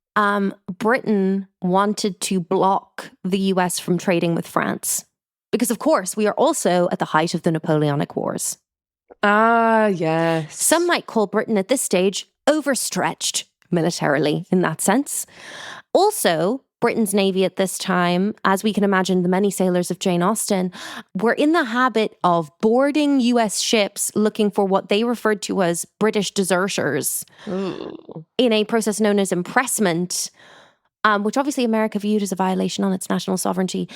Britain wanted to block the US from trading with France. Because, of course, we are also at the height of the Napoleonic Wars. Ah, yes. Some might call Britain at this stage overstretched militarily in that sense. Also, Britain's navy at this time, as we can imagine the many sailors of Jane Austen, were in the habit of boarding US ships looking for what they referred to as British deserters. Ooh. In a process known as impressment, which obviously America viewed as a violation on its national sovereignty,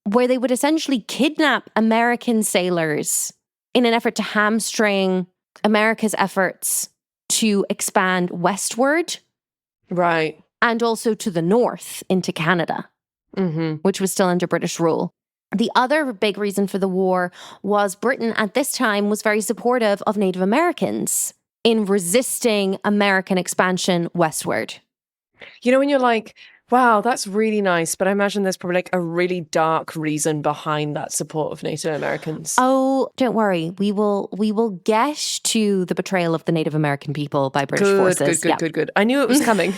where they would essentially kidnap American sailors in an effort to hamstring America's efforts to expand westward. Right. And also to the north into Canada, which was still under British rule. The other big reason for the war was Britain at this time was very supportive of Native Americans in resisting American expansion westward. You know, when you're like, wow, that's really nice, but I imagine there's probably like a really dark reason behind that support of Native Americans. Oh, don't worry. We will get to the betrayal of the Native American people by British forces. Good. I knew it was coming.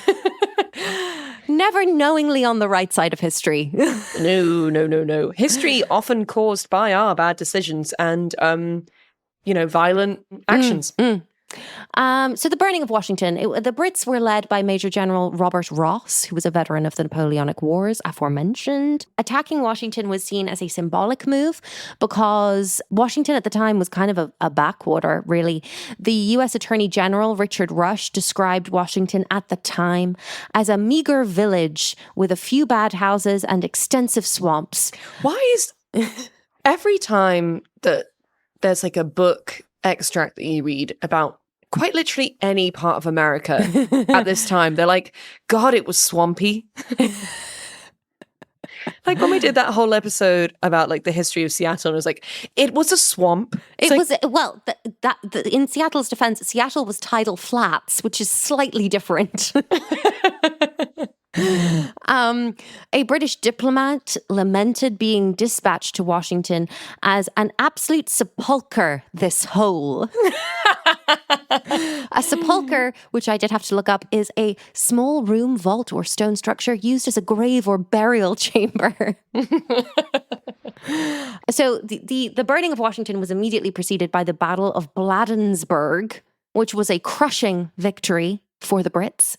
Never knowingly on the right side of history. No. History often caused by our bad decisions and, violent actions. So the burning of Washington, the Brits were led by Major General Robert Ross, who was a veteran of the Napoleonic Wars, aforementioned. Attacking Washington was seen as a symbolic move because Washington at the time was kind of a backwater, really. The U.S. Attorney General Richard Rush described Washington at the time as a meager village with a few bad houses and extensive swamps. Why is every time that there's like a book extract that you read about quite literally any part of America at this time, they're like, God, it was swampy. Like when we did that whole episode about like the history of Seattle, and it was like, it was a swamp. In Seattle's defense, Seattle was tidal flats, which is slightly different. A British diplomat lamented being dispatched to Washington as an absolute sepulcher, this hole. A sepulcher, which I did have to look up, is a small room, vault, or stone structure used as a grave or burial chamber. So the burning of Washington was immediately preceded by the Battle of Bladensburg, which was a crushing victory for the Brits.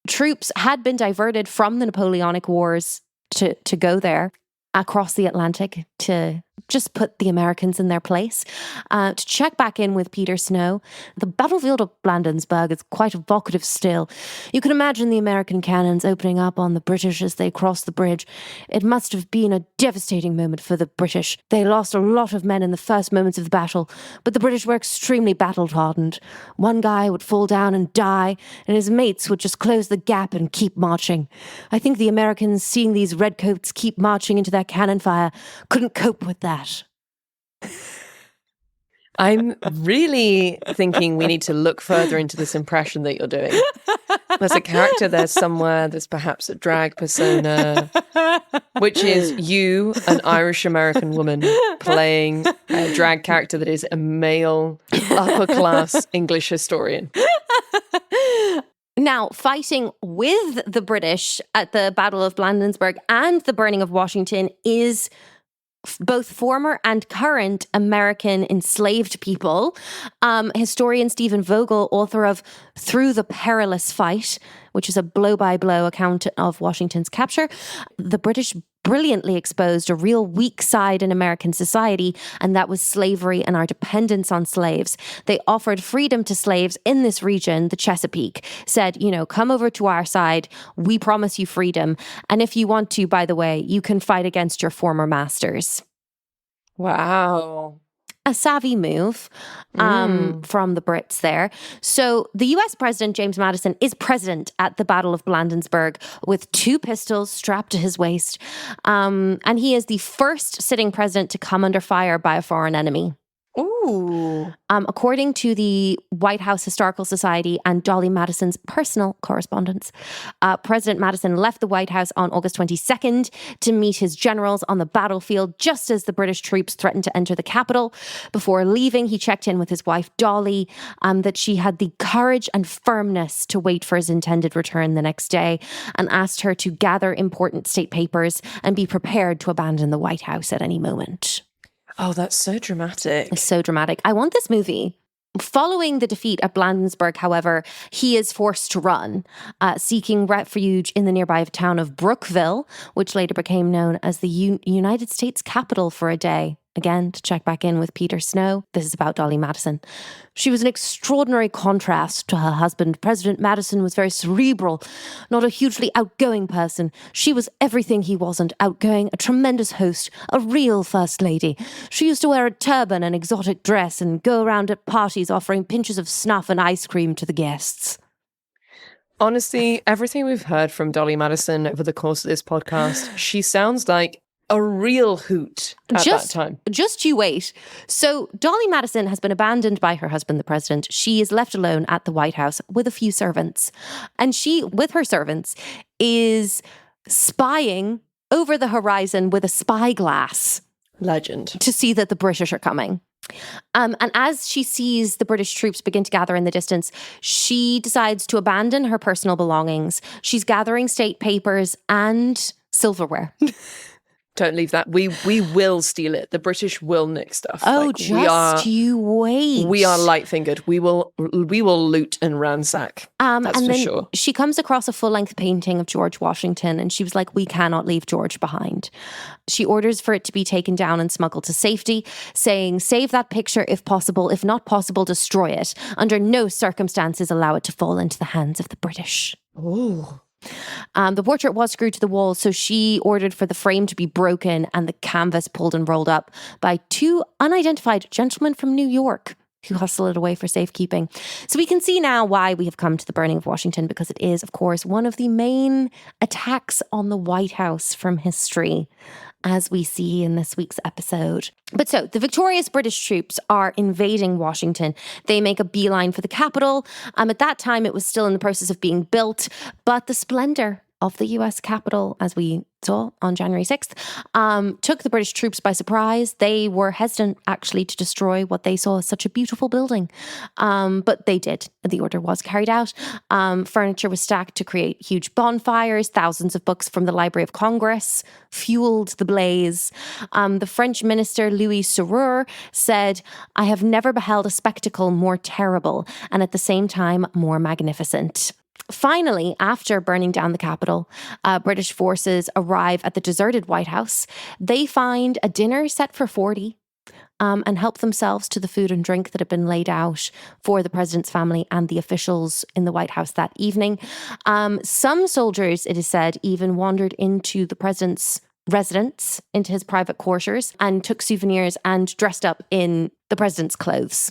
Troops had been diverted from the Napoleonic Wars to go there across the Atlantic to just put the Americans in their place, to check back in with Peter Snow. The battlefield of Bladensburg is quite evocative still. You can imagine the American cannons opening up on the British as they crossed the bridge. It must have been a devastating moment for the British. They lost a lot of men in the first moments of the battle, but the British were extremely battle-hardened. One guy would fall down and die, and his mates would just close the gap and keep marching. I think the Americans, seeing these redcoats keep marching into their cannon fire, couldn't cope with that. I'm really thinking we need to look further into this impression that you're doing. There's a character there somewhere. There's perhaps a drag persona, which is you, an Irish-American woman, playing a drag character that is a male, upper-class English historian. Now, fighting with the British at the Battle of Bladensburg and the burning of Washington is both former and current American enslaved people. Historian Stephen Vogel, author of Through the Perilous Fight, which is a blow-by-blow account of Washington's capture, the British brilliantly exposed a real weak side in American society, and that was slavery and our dependence on slaves. They offered freedom to slaves in this region, the Chesapeake, said, come over to our side, we promise you freedom. And if you want to, by the way, you can fight against your former masters. Wow. A savvy move from the Brits there. So the US President James Madison is president at the Battle of Bladensburg with 2 pistols strapped to his waist. And he is the first sitting president to come under fire by a foreign enemy. Ooh. According to the White House Historical Society and Dolly Madison's personal correspondence, President Madison left the White House on August 22nd to meet his generals on the battlefield just as the British troops threatened to enter the capital. Before leaving, he checked in with his wife, Dolly, that she had the courage and firmness to wait for his intended return the next day, and asked her to gather important state papers and be prepared to abandon the White House at any moment. Oh, that's so dramatic. It's so dramatic. I want this movie. Following the defeat at Bladensburg, however, he is forced to run, seeking refuge in the nearby town of Brookville, which later became known as the United States Capitol for a day. Again, to check back in with Peter Snow. This is about Dolly Madison. She was an extraordinary contrast to her husband. President Madison was very cerebral, not a hugely outgoing person. She was everything he wasn't: outgoing, a tremendous host, a real first lady. She used to wear a turban and exotic dress and go around at parties offering pinches of snuff and ice cream to the guests. Honestly, everything we've heard from Dolly Madison over the course of this podcast, she sounds like a real hoot at that time. Just you wait. So Dolly Madison has been abandoned by her husband, the president. She is left alone at the White House with a few servants. And she, with her servants, is spying over the horizon with a spyglass. Legend. To see that the British are coming. And as she sees the British troops begin to gather in the distance, she decides to abandon her personal belongings. She's gathering state papers and silverware. Don't leave that. We will steal it. The British will nick stuff. Oh, you wait. We are light-fingered. We will loot and ransack. That's and for then sure. She comes across a full-length painting of George Washington, and she was like, we cannot leave George behind. She orders for it to be taken down and smuggled to safety, saying, save that picture if possible. If not possible, destroy it. Under no circumstances allow it to fall into the hands of the British. Ooh. The portrait was screwed to the wall, so she ordered for the frame to be broken and the canvas pulled and rolled up by 2 unidentified gentlemen from New York who hustle it away for safekeeping. So we can see now why we have come to the burning of Washington, because it is, of course, one of the main attacks on the White House from history, as we see in this week's episode. But so, the victorious British troops are invading Washington. They make a beeline for the Capitol. At that time, it was still in the process of being built, but the splendor of the US Capitol, as we saw on January 6th, took the British troops by surprise. They were hesitant, actually, to destroy what they saw as such a beautiful building. But they did. The order was carried out. Furniture was stacked to create huge bonfires. Thousands of books from the Library of Congress fueled the blaze. The French minister, Louis Serrure, said, I have never beheld a spectacle more terrible and at the same time more magnificent. Finally, after burning down the Capitol, British forces arrive at the deserted White House. They find a dinner set for 40 and help themselves to the food and drink that had been laid out for the president's family and the officials in the White House that evening. Some soldiers, it is said, even wandered into the president's residence, into his private quarters, and took souvenirs and dressed up in the president's clothes.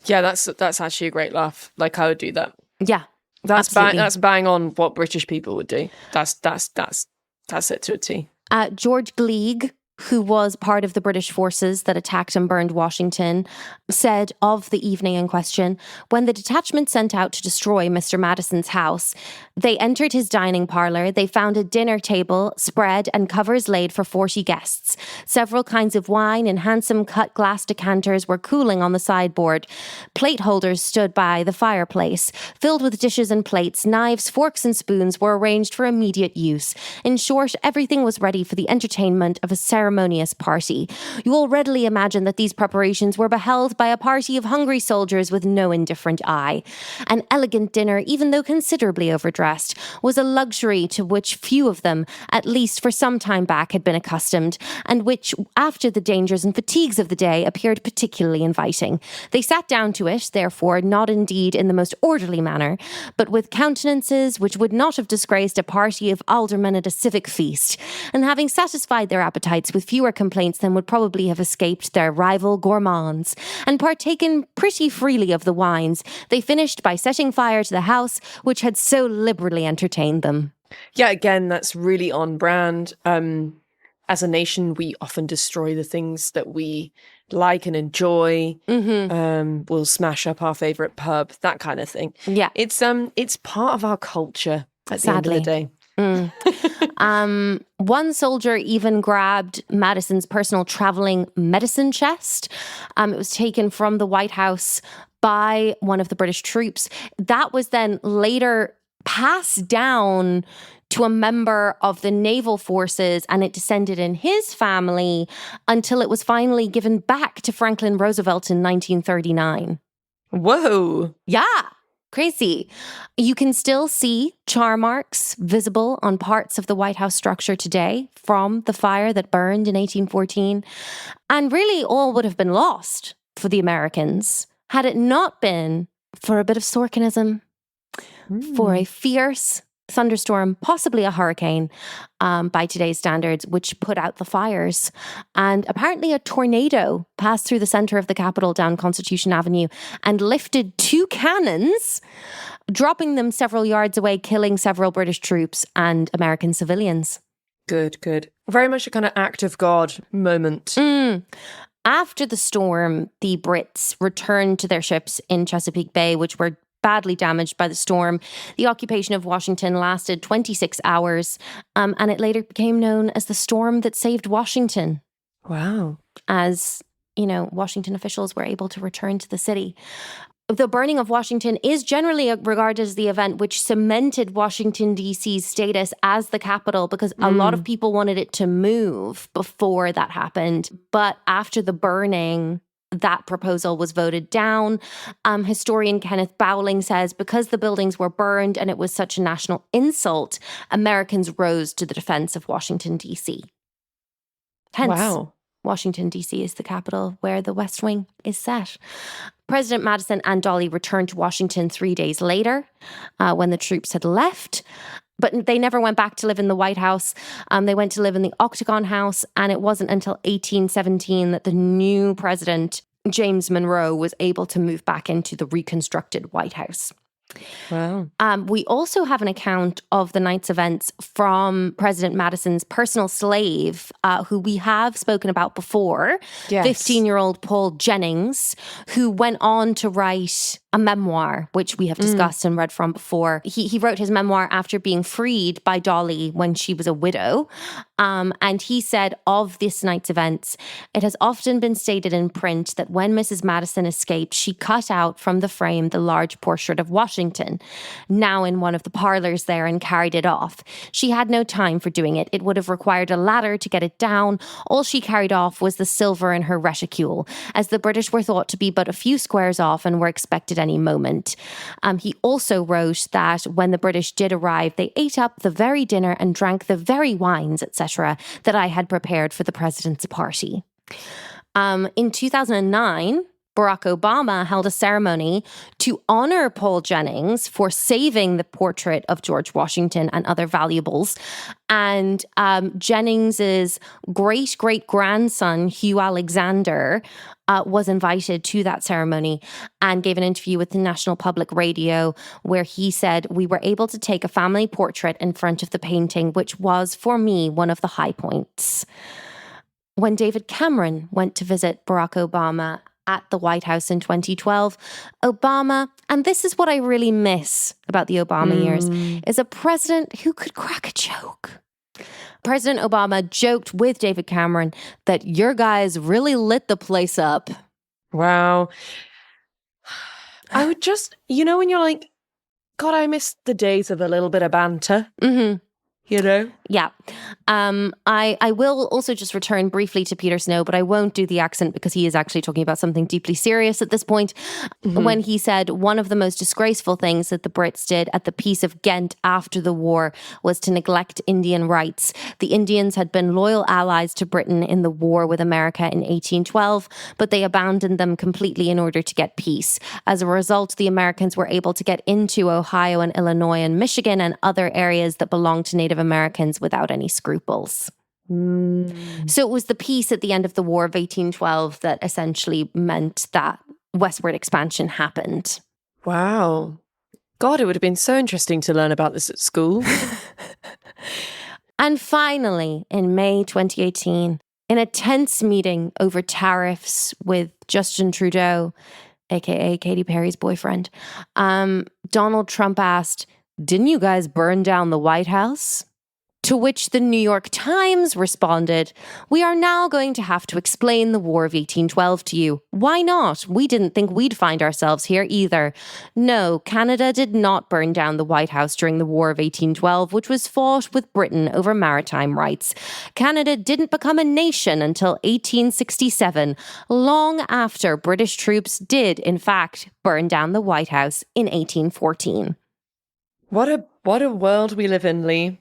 Yeah, that's actually a great laugh. Like, I would do that. Yeah. That's bang on what British people would do. That's it to a T. George Gleig, who was part of the British forces that attacked and burned Washington, said of the evening in question, when the detachment sent out to destroy Mr. Madison's house, they entered his dining parlour. They found a dinner table spread and covers laid for 40 guests. Several kinds of wine in handsome cut glass decanters were cooling on the sideboard. Plate holders stood by the fireplace, filled with dishes and plates. Knives, forks and spoons were arranged for immediate use. In short, everything was ready for the entertainment of a ceremonious party. You will readily imagine that these preparations were beheld by a party of hungry soldiers with no indifferent eye. An elegant dinner, even though considerably overdressed, was a luxury to which few of them, at least for some time back, had been accustomed, and which, after the dangers and fatigues of the day, appeared particularly inviting. They sat down to it, therefore, not indeed in the most orderly manner, but with countenances which would not have disgraced a party of aldermen at a civic feast, and having satisfied their appetites with fewer complaints than would probably have escaped their rival gourmands, and partaken pretty freely of the wines, they finished by setting fire to the house which had so liberally entertained them. Yeah, again, that's really on brand. As a nation, we often destroy the things that we like and enjoy. We'll smash up our favorite pub, that kind of thing. Yeah, it's part of our culture at the sadly. end of the day. One soldier even grabbed Madison's personal traveling medicine chest. It was taken from the White House by one of the British troops. That was then later passed down to a member of the naval forces, and it descended in his family until it was finally given back to Franklin Roosevelt in 1939. Whoa. Yeah. Crazy. You can still see char marks visible on parts of the White House structure today from the fire that burned in 1814. And really all would have been lost for the Americans had it not been for a bit of Sorkinism, for a fierce thunderstorm, possibly a hurricane by today's standards, which put out the fires. And apparently a tornado passed through the center of the Capitol down Constitution Avenue and lifted 2 cannons, dropping them several yards away, killing several British troops and American civilians. Good. Very much a kind of act of God moment. After the storm, the Brits returned to their ships in Chesapeake Bay, which were badly damaged by the storm. The occupation of Washington lasted 26 hours, and it later became known as the storm that saved Washington. Wow. As, Washington officials were able to return to the city. The burning of Washington is generally regarded as the event which cemented Washington, D.C.'s status as the capital, because a lot of people wanted it to move before that happened. But after the burning, that proposal was voted down. Historian Kenneth Bowling says because the buildings were burned and it was such a national insult, Americans rose to the defense of Washington, D.C. Hence, Washington, D.C. is the capital where the West Wing is set. President Madison and Dolly returned to Washington 3 days later when the troops had left. But they never went back to live in the White House. They went to live in the Octagon House, and it wasn't until 1817 that the new president, James Monroe, was able to move back into the reconstructed White House. Wow. We also have an account of the night's events from President Madison's personal slave, who we have spoken about before, 15-year-old Paul Jennings, who went on to write a memoir, which we have discussed and read from before. He wrote his memoir after being freed by Dolly when she was a widow. And he said of this night's events, it has often been stated in print that when Mrs. Madison escaped, she cut out from the frame the large portrait of Washington, now in one of the parlors there, and carried it off. She had no time for doing it. It would have required a ladder to get it down. All she carried off was the silver in her reticule, as the British were thought to be but a few squares off and were expected any moment. He also wrote that when the British did arrive, they ate up the very dinner and drank the very wines, etc., that I had prepared for the president's party. In 2009, Barack Obama held a ceremony to honor Paul Jennings for saving the portrait of George Washington and other valuables. And Jennings's great-great-grandson, Hugh Alexander, was invited to that ceremony and gave an interview with the National Public Radio where he said, "We were able to take a family portrait in front of the painting, which was, for me, one of the high points." When David Cameron went to visit Barack Obama at the White House in 2012, Obama, and this is what I really miss about the Obama years, is a president who could crack a joke. President Obama joked with David Cameron that your guys really lit the place up. Wow. I would just, when you're like, God, I miss the days of a little bit of banter. Mm-hmm. Yeah. I will also just return briefly to Peter Snow, but I won't do the accent because he is actually talking about something deeply serious at this point. When he said one of the most disgraceful things that the Brits did at the Peace of Ghent after the war was to neglect Indian rights. The Indians had been loyal allies to Britain in the war with America in 1812, but they abandoned them completely in order to get peace. As a result, the Americans were able to get into Ohio and Illinois and Michigan and other areas that belonged to Native Americans without any scruples. So it was the peace at the end of the War of 1812 that essentially meant that westward expansion happened. Wow. God, it would have been so interesting to learn about this at school. And finally, in May 2018, in a tense meeting over tariffs with Justin Trudeau, aka Katy Perry's boyfriend, Donald Trump asked, "Didn't you guys burn down the White House?" To which the New York Times responded, "We are now going to have to explain the War of 1812 to you. Why not? We didn't think we'd find ourselves here either. No, Canada did not burn down the White House during the War of 1812, which was fought with Britain over maritime rights. Canada didn't become a nation until 1867, long after British troops did, in fact, burn down the White House in 1814. What a world we live in, Leigh.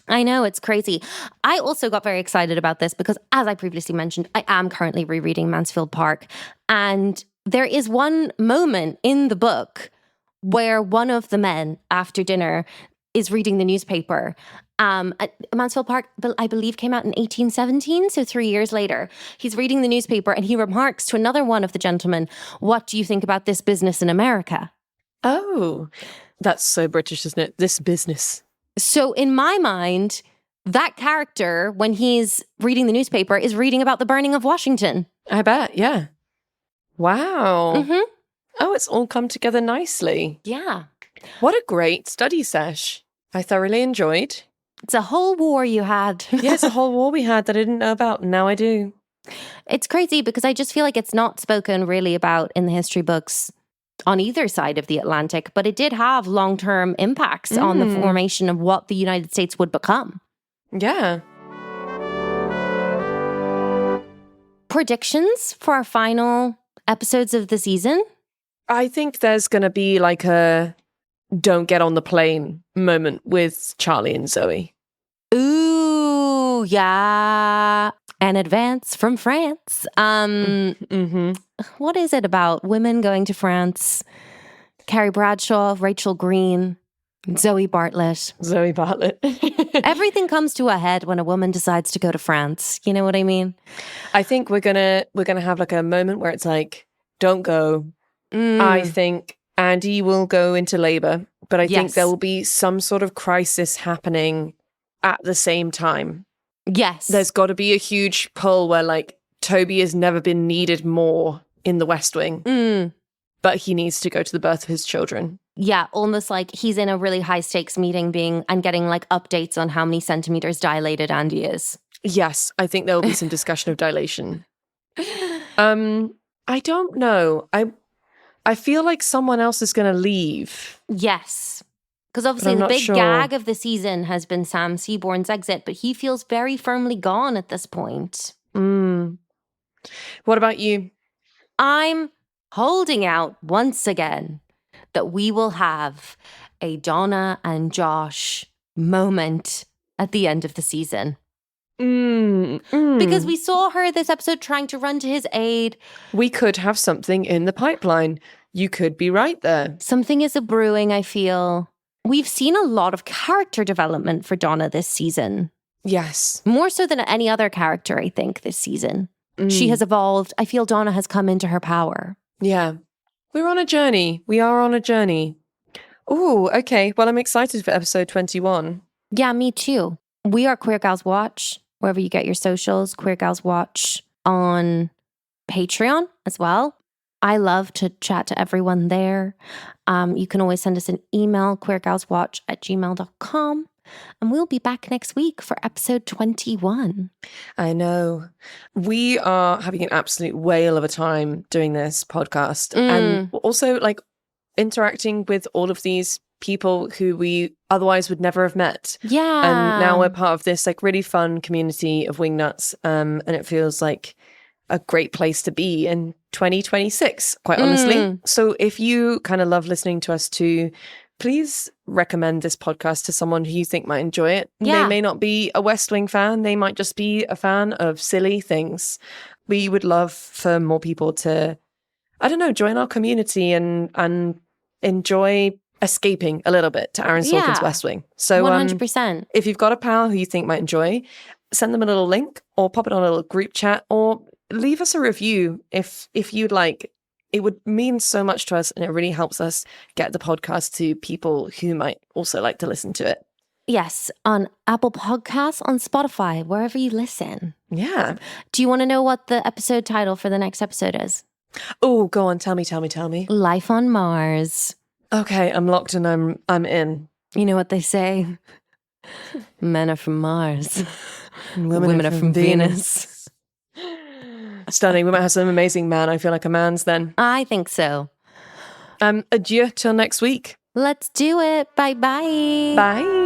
I know, it's crazy. I also got very excited about this because, as I previously mentioned, I am currently rereading Mansfield Park. And there is one moment in the book where one of the men, after dinner, is reading the newspaper. Mansfield Park, I believe, came out in 1817, so 3 years later. He's reading the newspaper and he remarks to another one of the gentlemen, "What do you think about this business in America?" Oh, that's so British, isn't it? This business. So in my mind, that character, when he's reading the newspaper, is reading about the burning of Washington. I bet, yeah. Wow. Mm-hmm. Oh, it's all come together nicely. Yeah. What a great study sesh. I thoroughly enjoyed. It's a whole war you had. Yeah, it's a whole war we had that I didn't know about. Now I do. It's crazy because I just feel like it's not spoken really about in the history books on either side of the Atlantic, but it did have long-term impacts on the formation of what the United States would become. Yeah. Predictions for our final episodes of the season? I think there's going to be like a don't get on the plane moment with Charlie and Zoe. Ooh, yeah. An advance from France. What is it about women going to France? Carrie Bradshaw, Rachel Green, Zoe Bartlet. Zoe Bartlet. Everything comes to a head when a woman decides to go to France. You know what I mean? I think we're gonna have like a moment where it's like, don't go. I think Andy will go into labor, but I think there will be some sort of crisis happening at the same time. Yes. There's got to be a huge pull where like Toby has never been needed more in the West Wing, but he needs to go to the birth of his children. Yeah, almost like he's in a really high stakes meeting and getting like updates on how many centimeters dilated Andy is. Yes, I think there will be some discussion of dilation. I don't know. I feel like someone else is going to leave. Yes. Because obviously the big gag of the season has been Sam Seaborn's exit, but he feels very firmly gone at this point. What about you? I'm holding out once again that we will have a Donna and Josh moment at the end of the season. Because we saw her this episode trying to run to his aid. We could have something in the pipeline. You could be right there. Something is brewing, I feel. We've seen a lot of character development for Donna this season. Yes. More so than any other character, I think, this season. She has evolved. I feel Donna has come into her power. Yeah. We're on a journey. We are on a journey. Oh, okay. Well, I'm excited for episode 21. Yeah, me too. We are Queer Gals Watch, wherever you get your socials. Queer Gals Watch on Patreon as well. I love to chat to everyone there. You can always send us an email, queergalswatch@gmail.com. And we'll be back next week for episode 21. I know. We are having an absolute whale of a time doing this podcast. And also like interacting with all of these people who we otherwise would never have met. Yeah. And now we're part of this like really fun community of wingnuts. And it feels like a great place to be in 2026, quite honestly. So if you kind of love listening to us too, please recommend this podcast to someone who you think might enjoy it. Yeah. They may not be a West Wing fan. They might just be a fan of silly things. We would love for more people to, I don't know, join our community and enjoy escaping a little bit to Aaron Sorkin's West Wing. So 100%. If you've got a pal who you think might enjoy, send them a little link or pop it on a little group chat or leave us a review if you'd like. It would mean so much to us, and it really helps us get the podcast to people who might also like to listen to it. Yes, on Apple Podcasts, on Spotify, wherever you listen. Yeah. Do you want to know what the episode title for the next episode is? Oh, go on. Tell me. Life on Mars. Okay, I'm locked and I'm in. You know what they say? Men are from Mars. Women are from Venus. Stunning. We might have some amazing man. I feel like a man's then. I think so. Adieu till next week. Let's do it. Bye-bye. Bye.